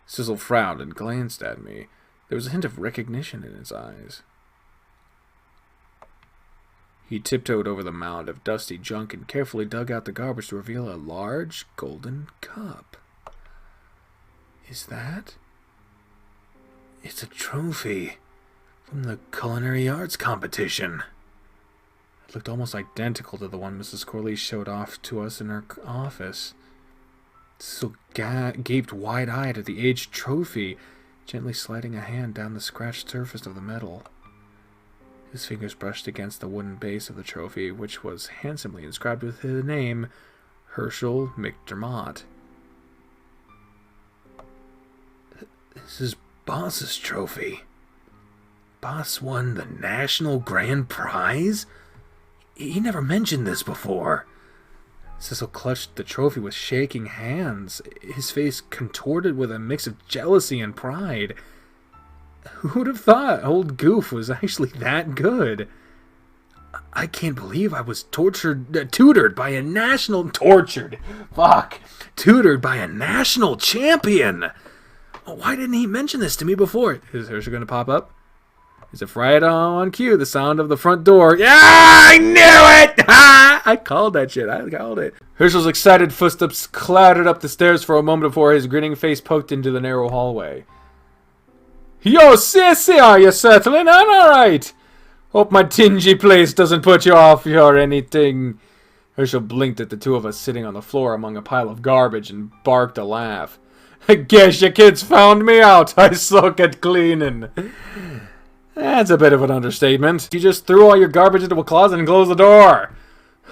Sissel frowned and glanced at me. There was a hint of recognition in his eyes. He tiptoed over the mound of dusty junk and carefully dug out the garbage to reveal a large golden cup. Is that? It's a trophy from the culinary arts competition. It looked almost identical to the one Mrs. Corley showed off to us in her office. Sissel gaped wide-eyed at the aged trophy, gently sliding a hand down the scratched surface of the metal. His fingers brushed against the wooden base of the trophy, which was handsomely inscribed with the name Herschel McDermott. This is Boss's trophy. Boss won the National Grand Prize? He never mentioned this before. Sissel clutched the trophy with shaking hands, his face contorted with a mix of jealousy and pride. Who would have thought old Goof was actually that good? I can't believe I was tutored by a national champion. Why didn't he mention this to me before? Is Herschel going to pop up? Is it right on cue? The sound of the front door. Yeah, I knew it! I called that shit. I called it. Herschel's excited footsteps clattered up the stairs for a moment before his grinning face poked into the narrow hallway. Yo, Sissy, are you settling? I'm alright. Hope my dingy place doesn't put you off or anything. Herschel blinked at the two of us sitting on the floor among a pile of garbage and barked a laugh. I guess you kids found me out. I suck at cleaning. That's a bit of an understatement. You just threw all your garbage into a closet and closed the door.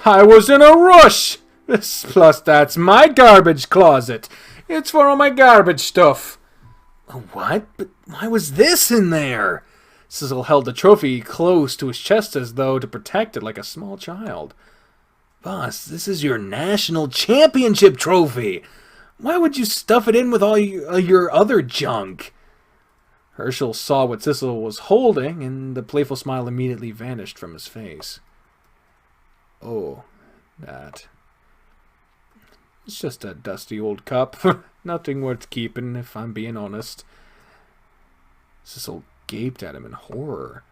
I was in a rush. Plus, that's my garbage closet. It's for all my garbage stuff. What? But why was this in there? Sissel held the trophy close to his chest as though to protect it like a small child. Boss, this is your national championship trophy. Why would you stuff it in with all your other junk? Herschel saw what Sissel was holding, and the playful smile immediately vanished from his face. Oh, that. It's just a dusty old cup. Nothing worth keeping, if I'm being honest. Sissel gaped at him in horror.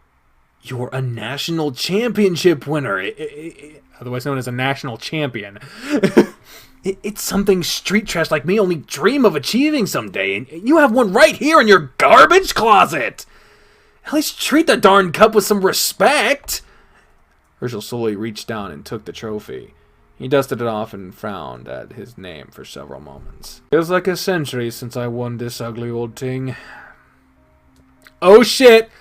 You're a national championship winner, otherwise known as a national champion. It's something street trash like me only dream of achieving someday, and you have one right here in your garbage closet. At least treat the darn cup with some respect. Herschel slowly reached down and took the trophy. He dusted it off and frowned at his name for several moments. Feels like a century since I won this ugly old thing. Oh shit!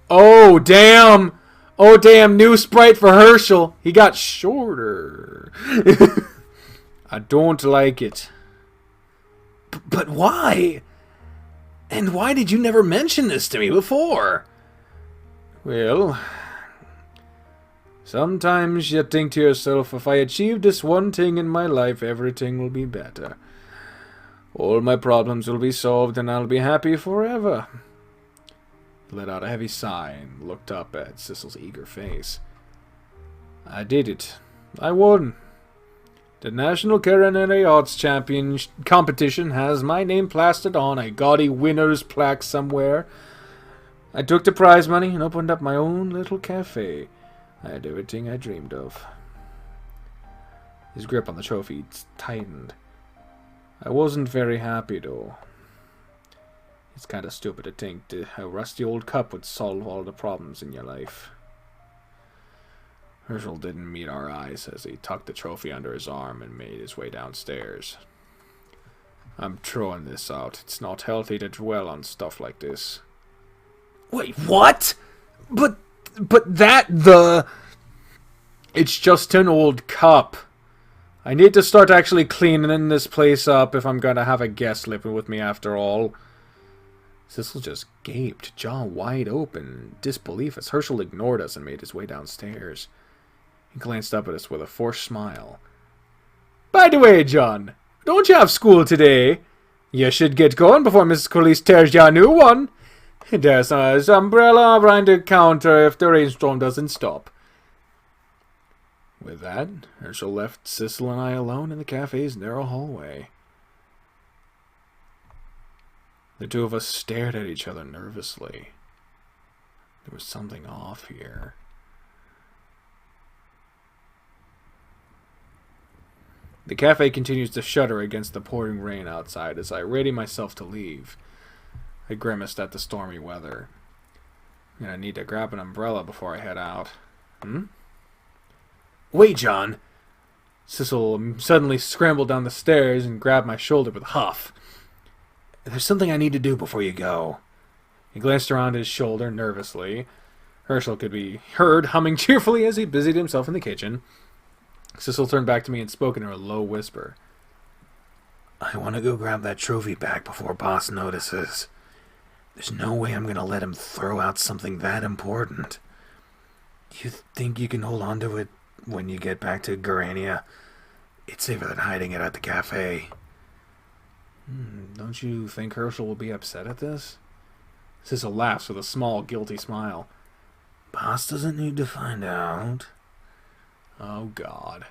Oh damn! Oh damn, new sprite for Herschel. He got shorter. I don't like it. But why? And why did you never mention this to me before? Well, sometimes you think to yourself, if I achieve this one thing in my life, everything will be better. All my problems will be solved and I'll be happy forever. He let out a heavy sigh and looked up at Sissel's eager face. I did it. I won. The National Culinary Arts Champion competition has my name plastered on a gaudy winner's plaque somewhere. I took the prize money and opened up my own little cafe. I had everything I dreamed of. His grip on the trophy tightened. I wasn't very happy, though. It's kind of stupid to think that a rusty old cup would solve all the problems in your life. Herschel didn't meet our eyes as he tucked the trophy under his arm and made his way downstairs. I'm throwing this out. It's not healthy to dwell on stuff like this. Wait, what? But It's just an old cup. I need to start actually cleaning this place up if I'm gonna have a guest living with me after all. Sissel just gaped, jaw wide open in disbelief as Herschel ignored us and made his way downstairs. He glanced up at us with a forced smile. By the way, John, don't you have school today? You should get going before Mrs. Cooley tears you a new one. There's an umbrella behind the counter if the rainstorm doesn't stop. With that, Herschel left Sissel and I alone in the cafe's narrow hallway. The two of us stared at each other nervously. There was something off here. The cafe continues to shudder against the pouring rain outside as I ready myself to leave. I grimaced at the stormy weather. I'm gonna need to grab an umbrella before I head out. Wait, John! Sissel suddenly scrambled down the stairs and grabbed my shoulder with a huff. There's something I need to do before you go. He glanced around his shoulder nervously. Herschel could be heard humming cheerfully as he busied himself in the kitchen. Sissel turned back to me and spoke in a low whisper. I want to go grab that trophy back before Boss notices. There's no way I'm going to let him throw out something that important. You think you can hold on to it when you get back to BriAnna? It's safer than hiding it at the cafe. Don't you think Herschel will be upset at this? Sissel laughs with a small, guilty smile. Boss doesn't need to find out. Oh, God.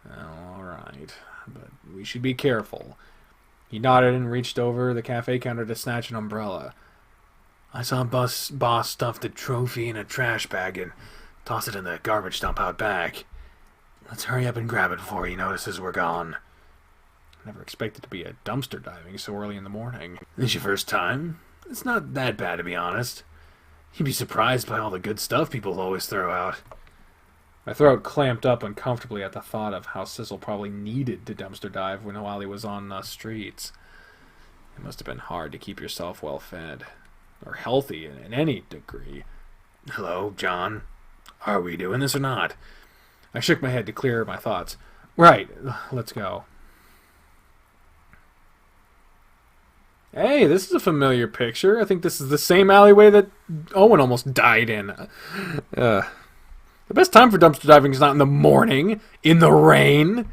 All right, but we should be careful. He nodded and reached over the cafe counter to snatch an umbrella. I saw Boss stuff the trophy in a trash bag and toss it in the garbage dump out back. Let's hurry up and grab it before he notices we're gone. Never expected to be a dumpster diving so early in the morning. This your first time? It's not that bad, to be honest. You'd be surprised by all the good stuff people always throw out. My throat clamped up uncomfortably at the thought of how Sissel probably needed to dumpster dive while he was on the streets. It must have been hard to keep yourself well fed, or healthy in any degree. Hello, John. Are we doing this or not? I shook my head to clear my thoughts. Right, let's go. Hey, this is a familiar picture. I think this is the same alleyway that Owen almost died in. The best time for dumpster diving is not in the morning, in the rain. It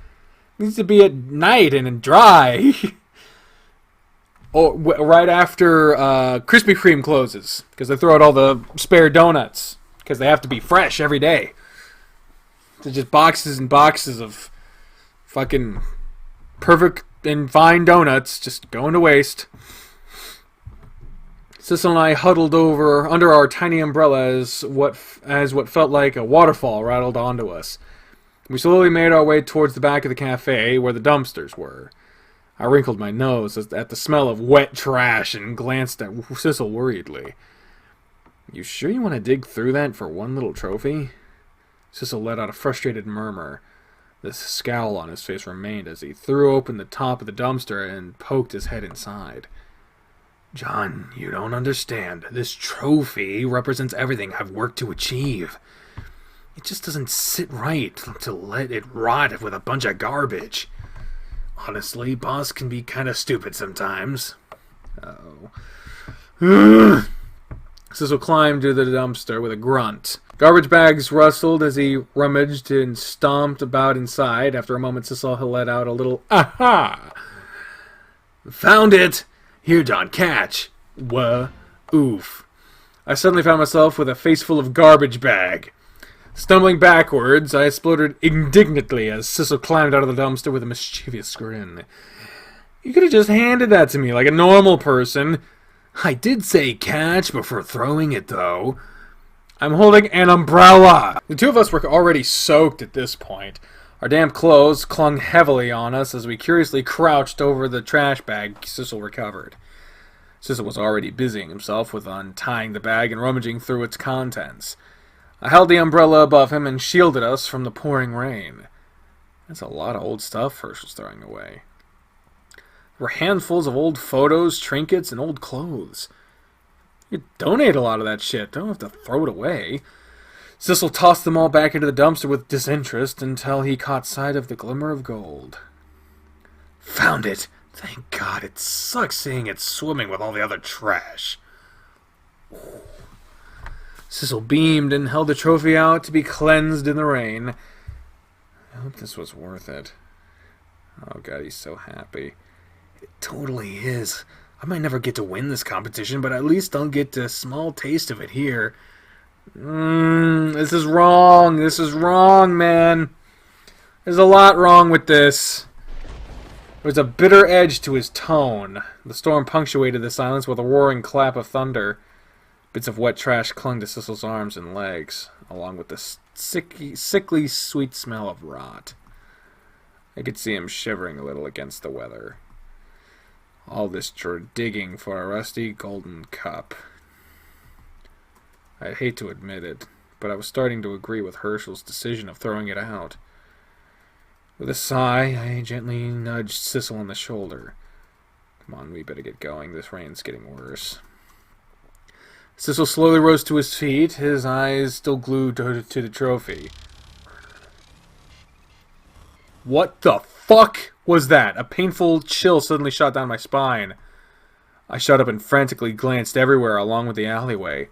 needs to be at night and dry. Or right after Krispy Kreme closes, because they throw out all the spare donuts, because they have to be fresh every day. They're just boxes and boxes of fucking perfect and fine donuts just going to waste. Sissel and I huddled over under our tiny umbrella as what felt like a waterfall rattled onto us. We slowly made our way towards the back of the cafe where the dumpsters were. I wrinkled my nose at the smell of wet trash and glanced at Sissel worriedly. You sure you want to dig through that for one little trophy? Sissel let out a frustrated murmur. The scowl on his face remained as he threw open the top of the dumpster and poked his head inside. John, you don't understand. This trophy represents everything I've worked to achieve. It just doesn't sit right to let it rot with a bunch of garbage. Honestly, boss can be kind of stupid sometimes. Uh-oh. Sissel climbed to the dumpster with a grunt. Garbage bags rustled as he rummaged and stomped about inside. After a moment, Sissel let out a little, aha! Found it! Here, John, catch! Oof. I suddenly found myself with a face full of garbage bag. Stumbling backwards, I exploded indignantly as Sissel climbed out of the dumpster with a mischievous grin. You could have just handed that to me like a normal person. I did say catch before throwing it, though. I'm holding an umbrella! The two of us were already soaked at this point. Our damp clothes clung heavily on us as we curiously crouched over the trash bag Sissel recovered. Sissel was already busying himself with untying the bag and rummaging through its contents. I held the umbrella above him and shielded us from the pouring rain. That's a lot of old stuff Herschel's throwing away. There were handfuls of old photos, trinkets, and old clothes. You donate a lot of that shit. Don't have to throw it away. Sissel tossed them all back into the dumpster with disinterest until he caught sight of the glimmer of gold. Found it! Thank God, it sucks seeing it swimming with all the other trash. Ooh. Sissel beamed and held the trophy out to be cleansed in the rain. I hope this was worth it. Oh God, he's so happy. It totally is. I might never get to win this competition, but at least I'll get a small taste of it here. This is wrong. This is wrong, man. There's a lot wrong with this. There was a bitter edge to his tone. The storm punctuated the silence with a roaring clap of thunder. Bits of wet trash clung to Sissel's arms and legs, along with the sickly sweet smell of rot. I could see him shivering a little against the weather. All this digging for a rusty golden cup. I hate to admit it, but I was starting to agree with Herschel's decision of throwing it out. With a sigh, I gently nudged Sissel on the shoulder. Come on, we better get going. This rain's getting worse. Sissel slowly rose to his feet, his eyes still glued to the trophy. What the fuck was that? A painful chill suddenly shot down my spine. I shot up and frantically glanced everywhere along with the alleyway.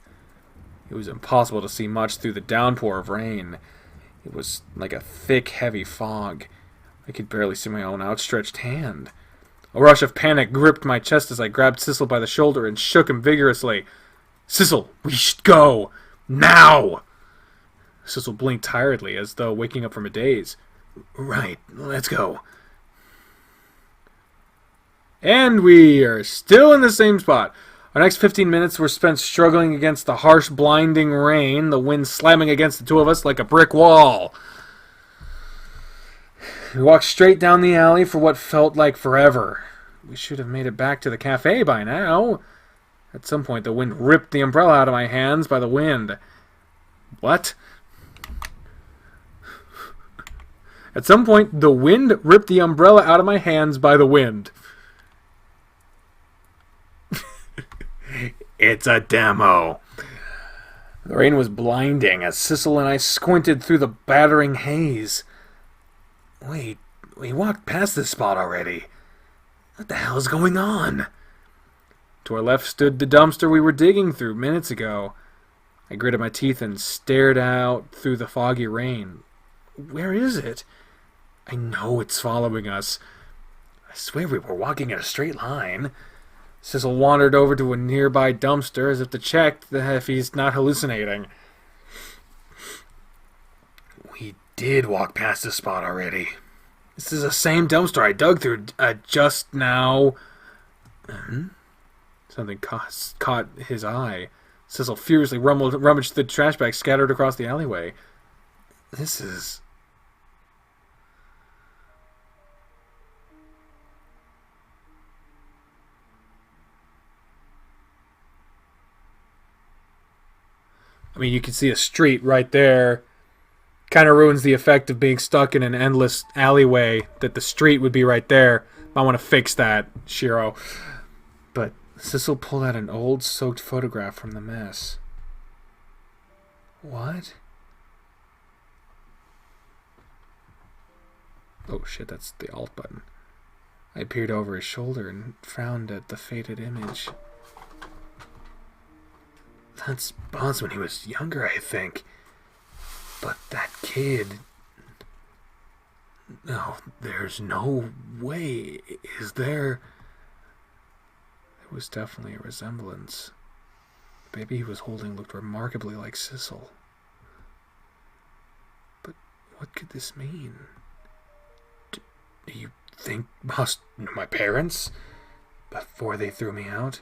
It was impossible to see much through the downpour of rain. It was like a thick, heavy fog. I could barely see my own outstretched hand. A rush of panic gripped my chest as I grabbed Sissel by the shoulder and shook him vigorously. Sissel, we should go! Now! Sissel blinked tiredly, as though waking up from a daze. Right, let's go. And we are still in the same spot. Our next 15 minutes were spent struggling against the harsh, blinding rain, the wind slamming against the two of us like a brick wall. We walked straight down the alley for what felt like forever. We should have made it back to the cafe by now. At some point, the wind ripped the umbrella out of my hands by the wind. What? At some point, the wind ripped the umbrella out of my hands by the wind. It's a demo. The rain was blinding as Sissel and I squinted through the battering haze. Wait, we walked past this spot already. What the hell is going on? To our left stood the dumpster we were digging through minutes ago. I gritted my teeth and stared out through the foggy rain. Where is it? I know it's following us. I swear we were walking in a straight line. Sissel wandered over to a nearby dumpster as if to check if he's not hallucinating. We did walk past this spot already. This is the same dumpster I dug through just now. Something caught his eye. Sissel furiously rummaged the trash bags scattered across the alleyway. This is... I mean, you can see a street right there. Kind of ruins the effect of being stuck in an endless alleyway, that the street would be right there. I want to fix that, Shiro. But Sissel pulled out an old, soaked photograph from the mess. What? Oh shit, that's the Alt button. I peered over his shoulder and frowned at the faded image. That's Bonds when he was younger, I think. But that kid... No, there's no way. Is there... There was definitely a resemblance. The baby he was holding looked remarkably like Sissel. But what could this mean? Do you think my parents? Before they threw me out?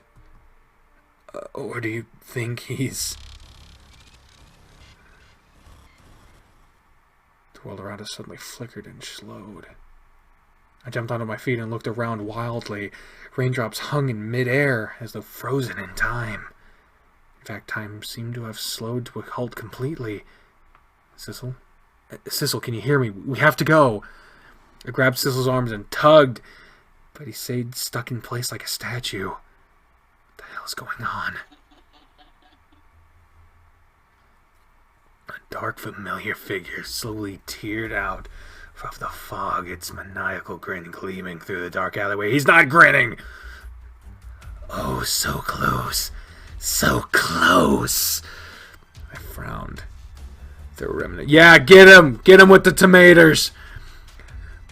Or do you think he's... The world around us suddenly flickered and slowed. I jumped onto my feet and looked around wildly. Raindrops hung in midair as though frozen in time. In fact, time seemed to have slowed to a halt completely. Sissel? Sissel, can you hear me? We have to go. I grabbed Sissel's arms and tugged, but he stayed stuck in place like a statue. What the hell is going on? A dark, familiar figure slowly teared out of the fog, its maniacal grin gleaming through the dark alleyway. He's not grinning! Oh, so close. So close! I frowned. The remnant... Yeah, get him! Get him with the tomatoes!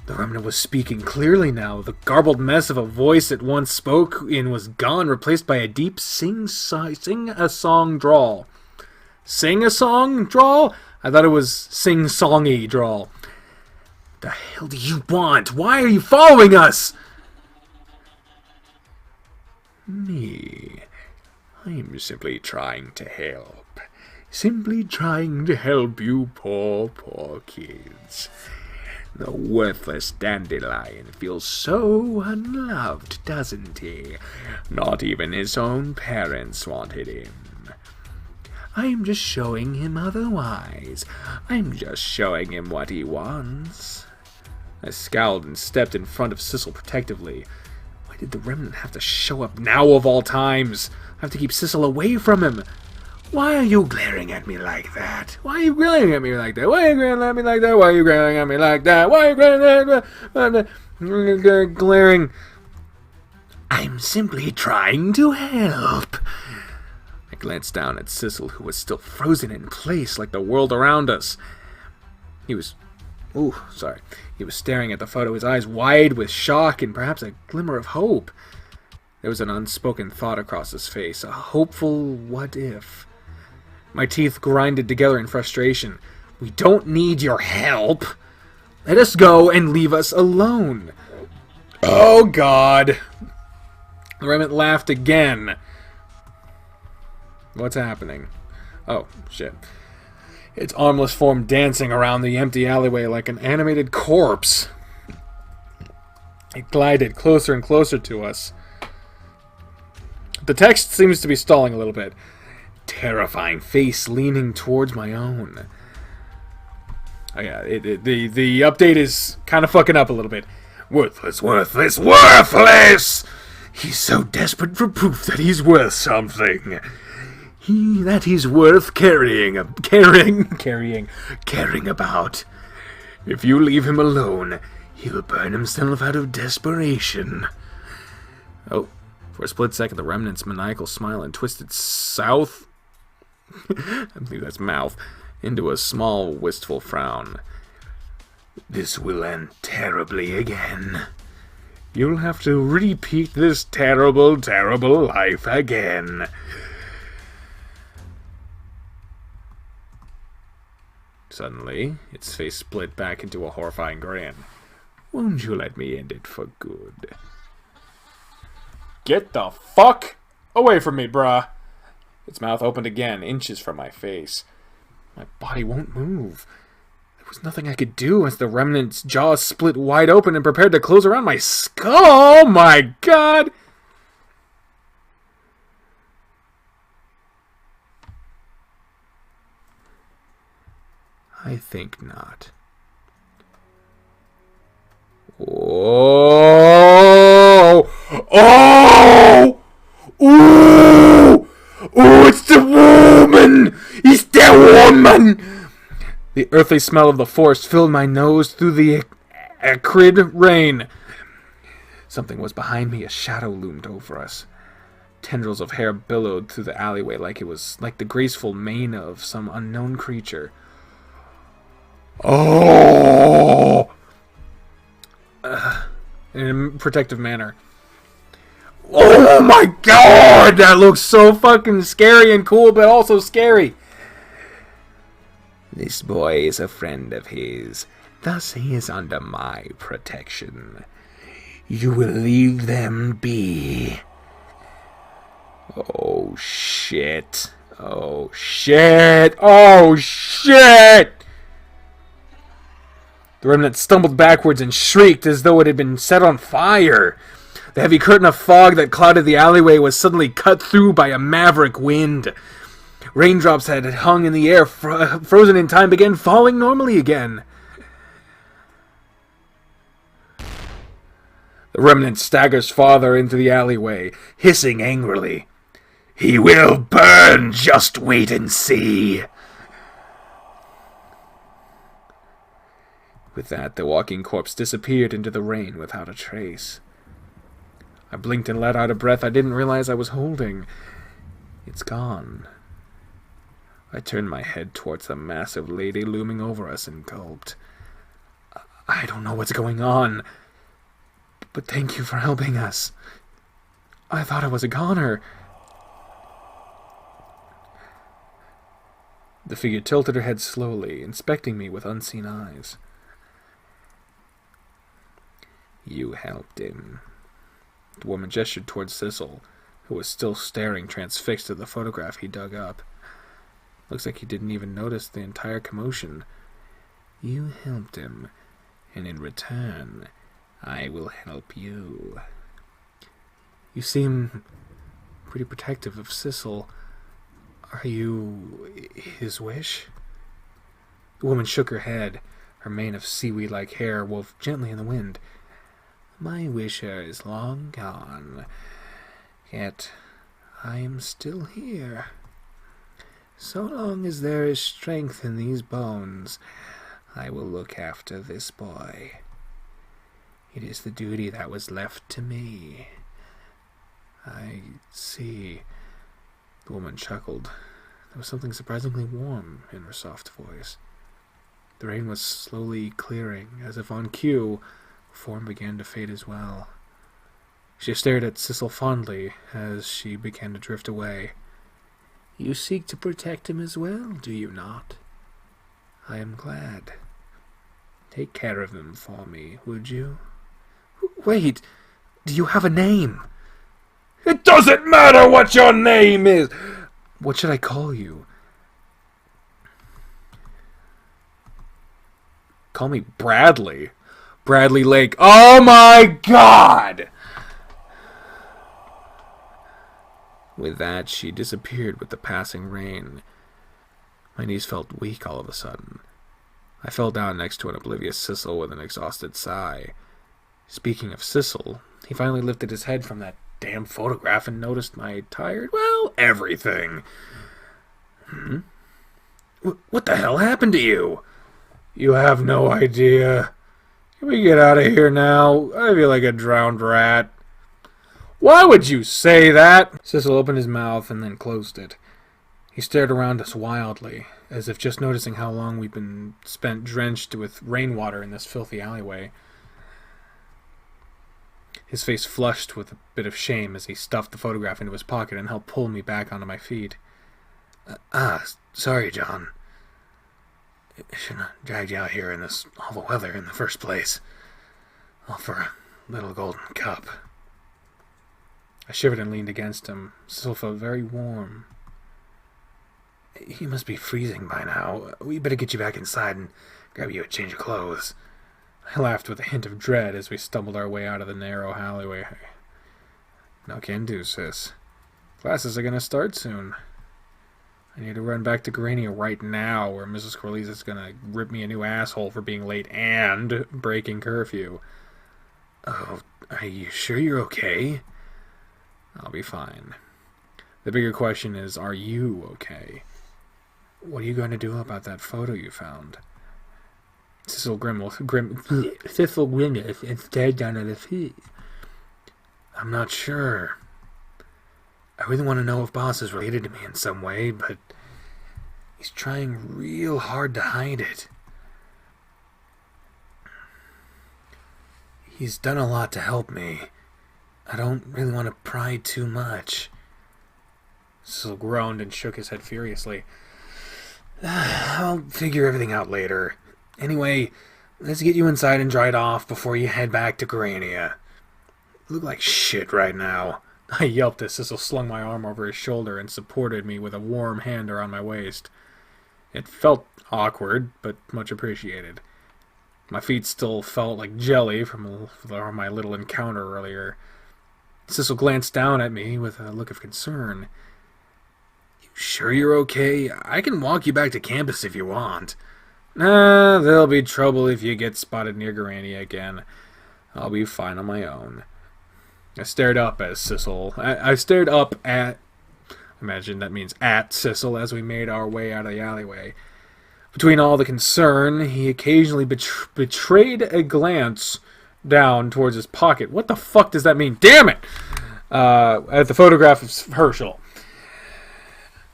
The remnant was speaking clearly now. The garbled mess of a voice it once spoke in was gone, replaced by a deep sing-a-song drawl. Sing-a-song drawl? I thought it was sing-songy drawl. The hell do you want? Why are you following us? Me. I'm simply trying to help. Simply trying to help you poor kids. The worthless dandelion feels so unloved, doesn't he? Not even his own parents wanted him. I'm just showing him otherwise. I'm just showing him what he wants. I scowled and stepped in front of Sissel protectively. Why did the remnant have to show up now of all times? I have to keep Sissel away from him. Why are you glaring at me like that? Why are you glaring at me like that? Why are you glaring at me like that? Why are you glaring at me like that? Why are you glaring at me? Glaring. I'm simply trying to help. I glanced down at Sissel, who was still frozen in place like the world around us. He was staring at the photo, his eyes wide with shock and perhaps a glimmer of hope. There was an unspoken thought across his face, a hopeful what if. My teeth grinded together in frustration. We don't need your help. Let us go and leave us alone. Oh, God. The remnant laughed again. What's happening? Oh, shit. Its armless form dancing around the empty alleyway like an animated corpse. It glided closer and closer to us. The text seems to be stalling a little bit. Terrifying face leaning towards my own. Oh yeah, the update is kind of fucking up a little bit. Worthless, worthless, worthless! He's so desperate for proof that he's worth something. That he's worth caring about. If you leave him alone, he'll burn himself out of desperation. Oh, For a split second, the remnant's maniacal smile and twisted south, I believe that's mouth, into a small, wistful frown. This will end terribly again. You'll have to repeat this terrible, terrible life again. Suddenly, its face split back into a horrifying grin. Won't you let me end it for good? Get the fuck away from me, bruh! Its mouth opened again, inches from my face. My body won't move. There was nothing I could do as the remnant's jaws split wide open and prepared to close around my skull. Oh my god! I think not. Oh! Oh! Ooh! Oh, it's the woman! It's the woman! The earthly smell of the forest filled my nose through the acrid rain. Something was behind me. A shadow loomed over us. Tendrils of hair billowed through the alleyway like it was like the graceful mane of some unknown creature. Oh! In a protective manner. Oh my god! That looks so fucking scary and cool, but also scary. This boy is a friend of his. Thus he is under my protection. You will leave them be. Oh shit. Oh shit. Oh shit! The remnant stumbled backwards and shrieked as though it had been set on fire. The heavy curtain of fog that clouded the alleyway was suddenly cut through by a maverick wind. Raindrops had hung in the air, frozen in time, began falling normally again. The remnant staggers farther into the alleyway, hissing angrily. He will burn, just wait and see. With that, the walking corpse disappeared into the rain without a trace. I blinked and let out a breath I didn't realize I was holding. It's gone. I turned my head towards the massive lady looming over us and gulped. I don't know what's going on, but thank you for helping us. I thought I was a goner. The figure tilted her head slowly, inspecting me with unseen eyes. You helped him. The woman gestured towards Sissel, who was still staring transfixed at the photograph he dug up. Looks like he didn't even notice the entire commotion. You helped him, and in return, I will help you. You seem pretty protective of Sissel. Are you his wish? The woman shook her head. Her mane of seaweed-like hair wove gently in the wind. My wisher is long gone, yet I am still here. So long as there is strength in these bones, I will look after this boy. It is the duty that was left to me. I see. The woman chuckled. There was something surprisingly warm in her soft voice. The rain was slowly clearing, as if on cue. Form began to fade as well. She stared at Sissel fondly as she began to drift away. You seek to protect him as well, do you not? I am glad. Take care of him for me, would you? Wait, do you have a name? It doesn't matter what your name is! What should I call you? Call me Bradley. Bradley Lake. Oh my god! With that, she disappeared with the passing rain. My knees felt weak all of a sudden. I fell down next to an oblivious Sissel with an exhausted sigh. Speaking of Sissel, he finally lifted his head from that damn photograph and noticed my tired, well, everything. What the hell happened to you? You have no idea. Can we get out of here now? I feel like a drowned rat. Why would you say that? Sissel opened his mouth and then closed it. He stared around us wildly, as if just noticing how long we'd been spent drenched with rainwater in this filthy alleyway. His face flushed with a bit of shame as he stuffed the photograph into his pocket and helped pull me back onto my feet. Sorry, John. I shouldn't have dragged you out here in this awful weather in the first place. All for a little golden cup. I shivered and leaned against him. Still felt very warm. You must be freezing by now. We better get you back inside and grab you a change of clothes. I laughed with a hint of dread as we stumbled our way out of the narrow alleyway. No can do, sis. Classes are gonna start soon. I need to run back to Grania right now, or Mrs. Corliss is gonna rip me a new asshole for being late and breaking curfew. Oh, are you sure you're okay? I'll be fine. The bigger question is, are you okay? What are you going to do about that photo you found? Sissel grimaced and stared down at his feet. I'm not sure. I really want to know if Boss is related to me in some way, but he's trying real hard to hide it. He's done a lot to help me. I don't really want to pry too much. Sissel groaned and shook his head furiously. I'll figure everything out later. Anyway, let's get you inside and dried off before you head back to Grania. You look like shit right now. I yelped as Sissel slung my arm over his shoulder and supported me with a warm hand around my waist. It felt awkward, but much appreciated. My feet still felt like jelly from my little encounter earlier. Sissel glanced down at me with a look of concern. You sure you're okay? I can walk you back to campus if you want. Nah, there'll be trouble if you get spotted near Grania again. I'll be fine on my own. I stared up as Sissel. I stared up at... Imagine that means at Sissel as we made our way out of the alleyway. Between all the concern, he occasionally betrayed a glance down towards his pocket. What the fuck does that mean? Damn it! At the photograph of Herschel.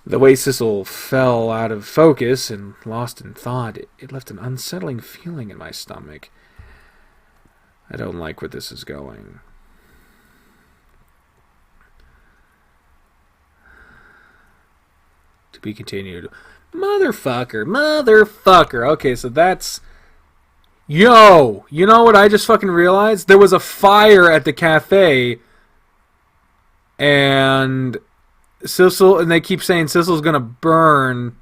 The way Sissel fell out of focus and lost in thought, it left an unsettling feeling in my stomach. I don't like where this is going. To be continued. Motherfucker. Okay, so that's... Yo! You know what I just fucking realized? There was a fire at the cafe, and Sissel, and they keep saying Sissel's gonna burn.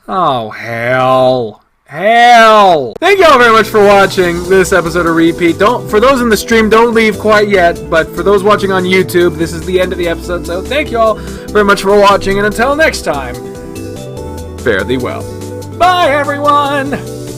Oh, hell. Hell! Thank you all very much for watching this episode of Repeat. For those in the stream, don't leave quite yet, but for those watching on YouTube, this is the end of the episode, so thank you all very much for watching, and until next time, fare thee well. Bye, everyone!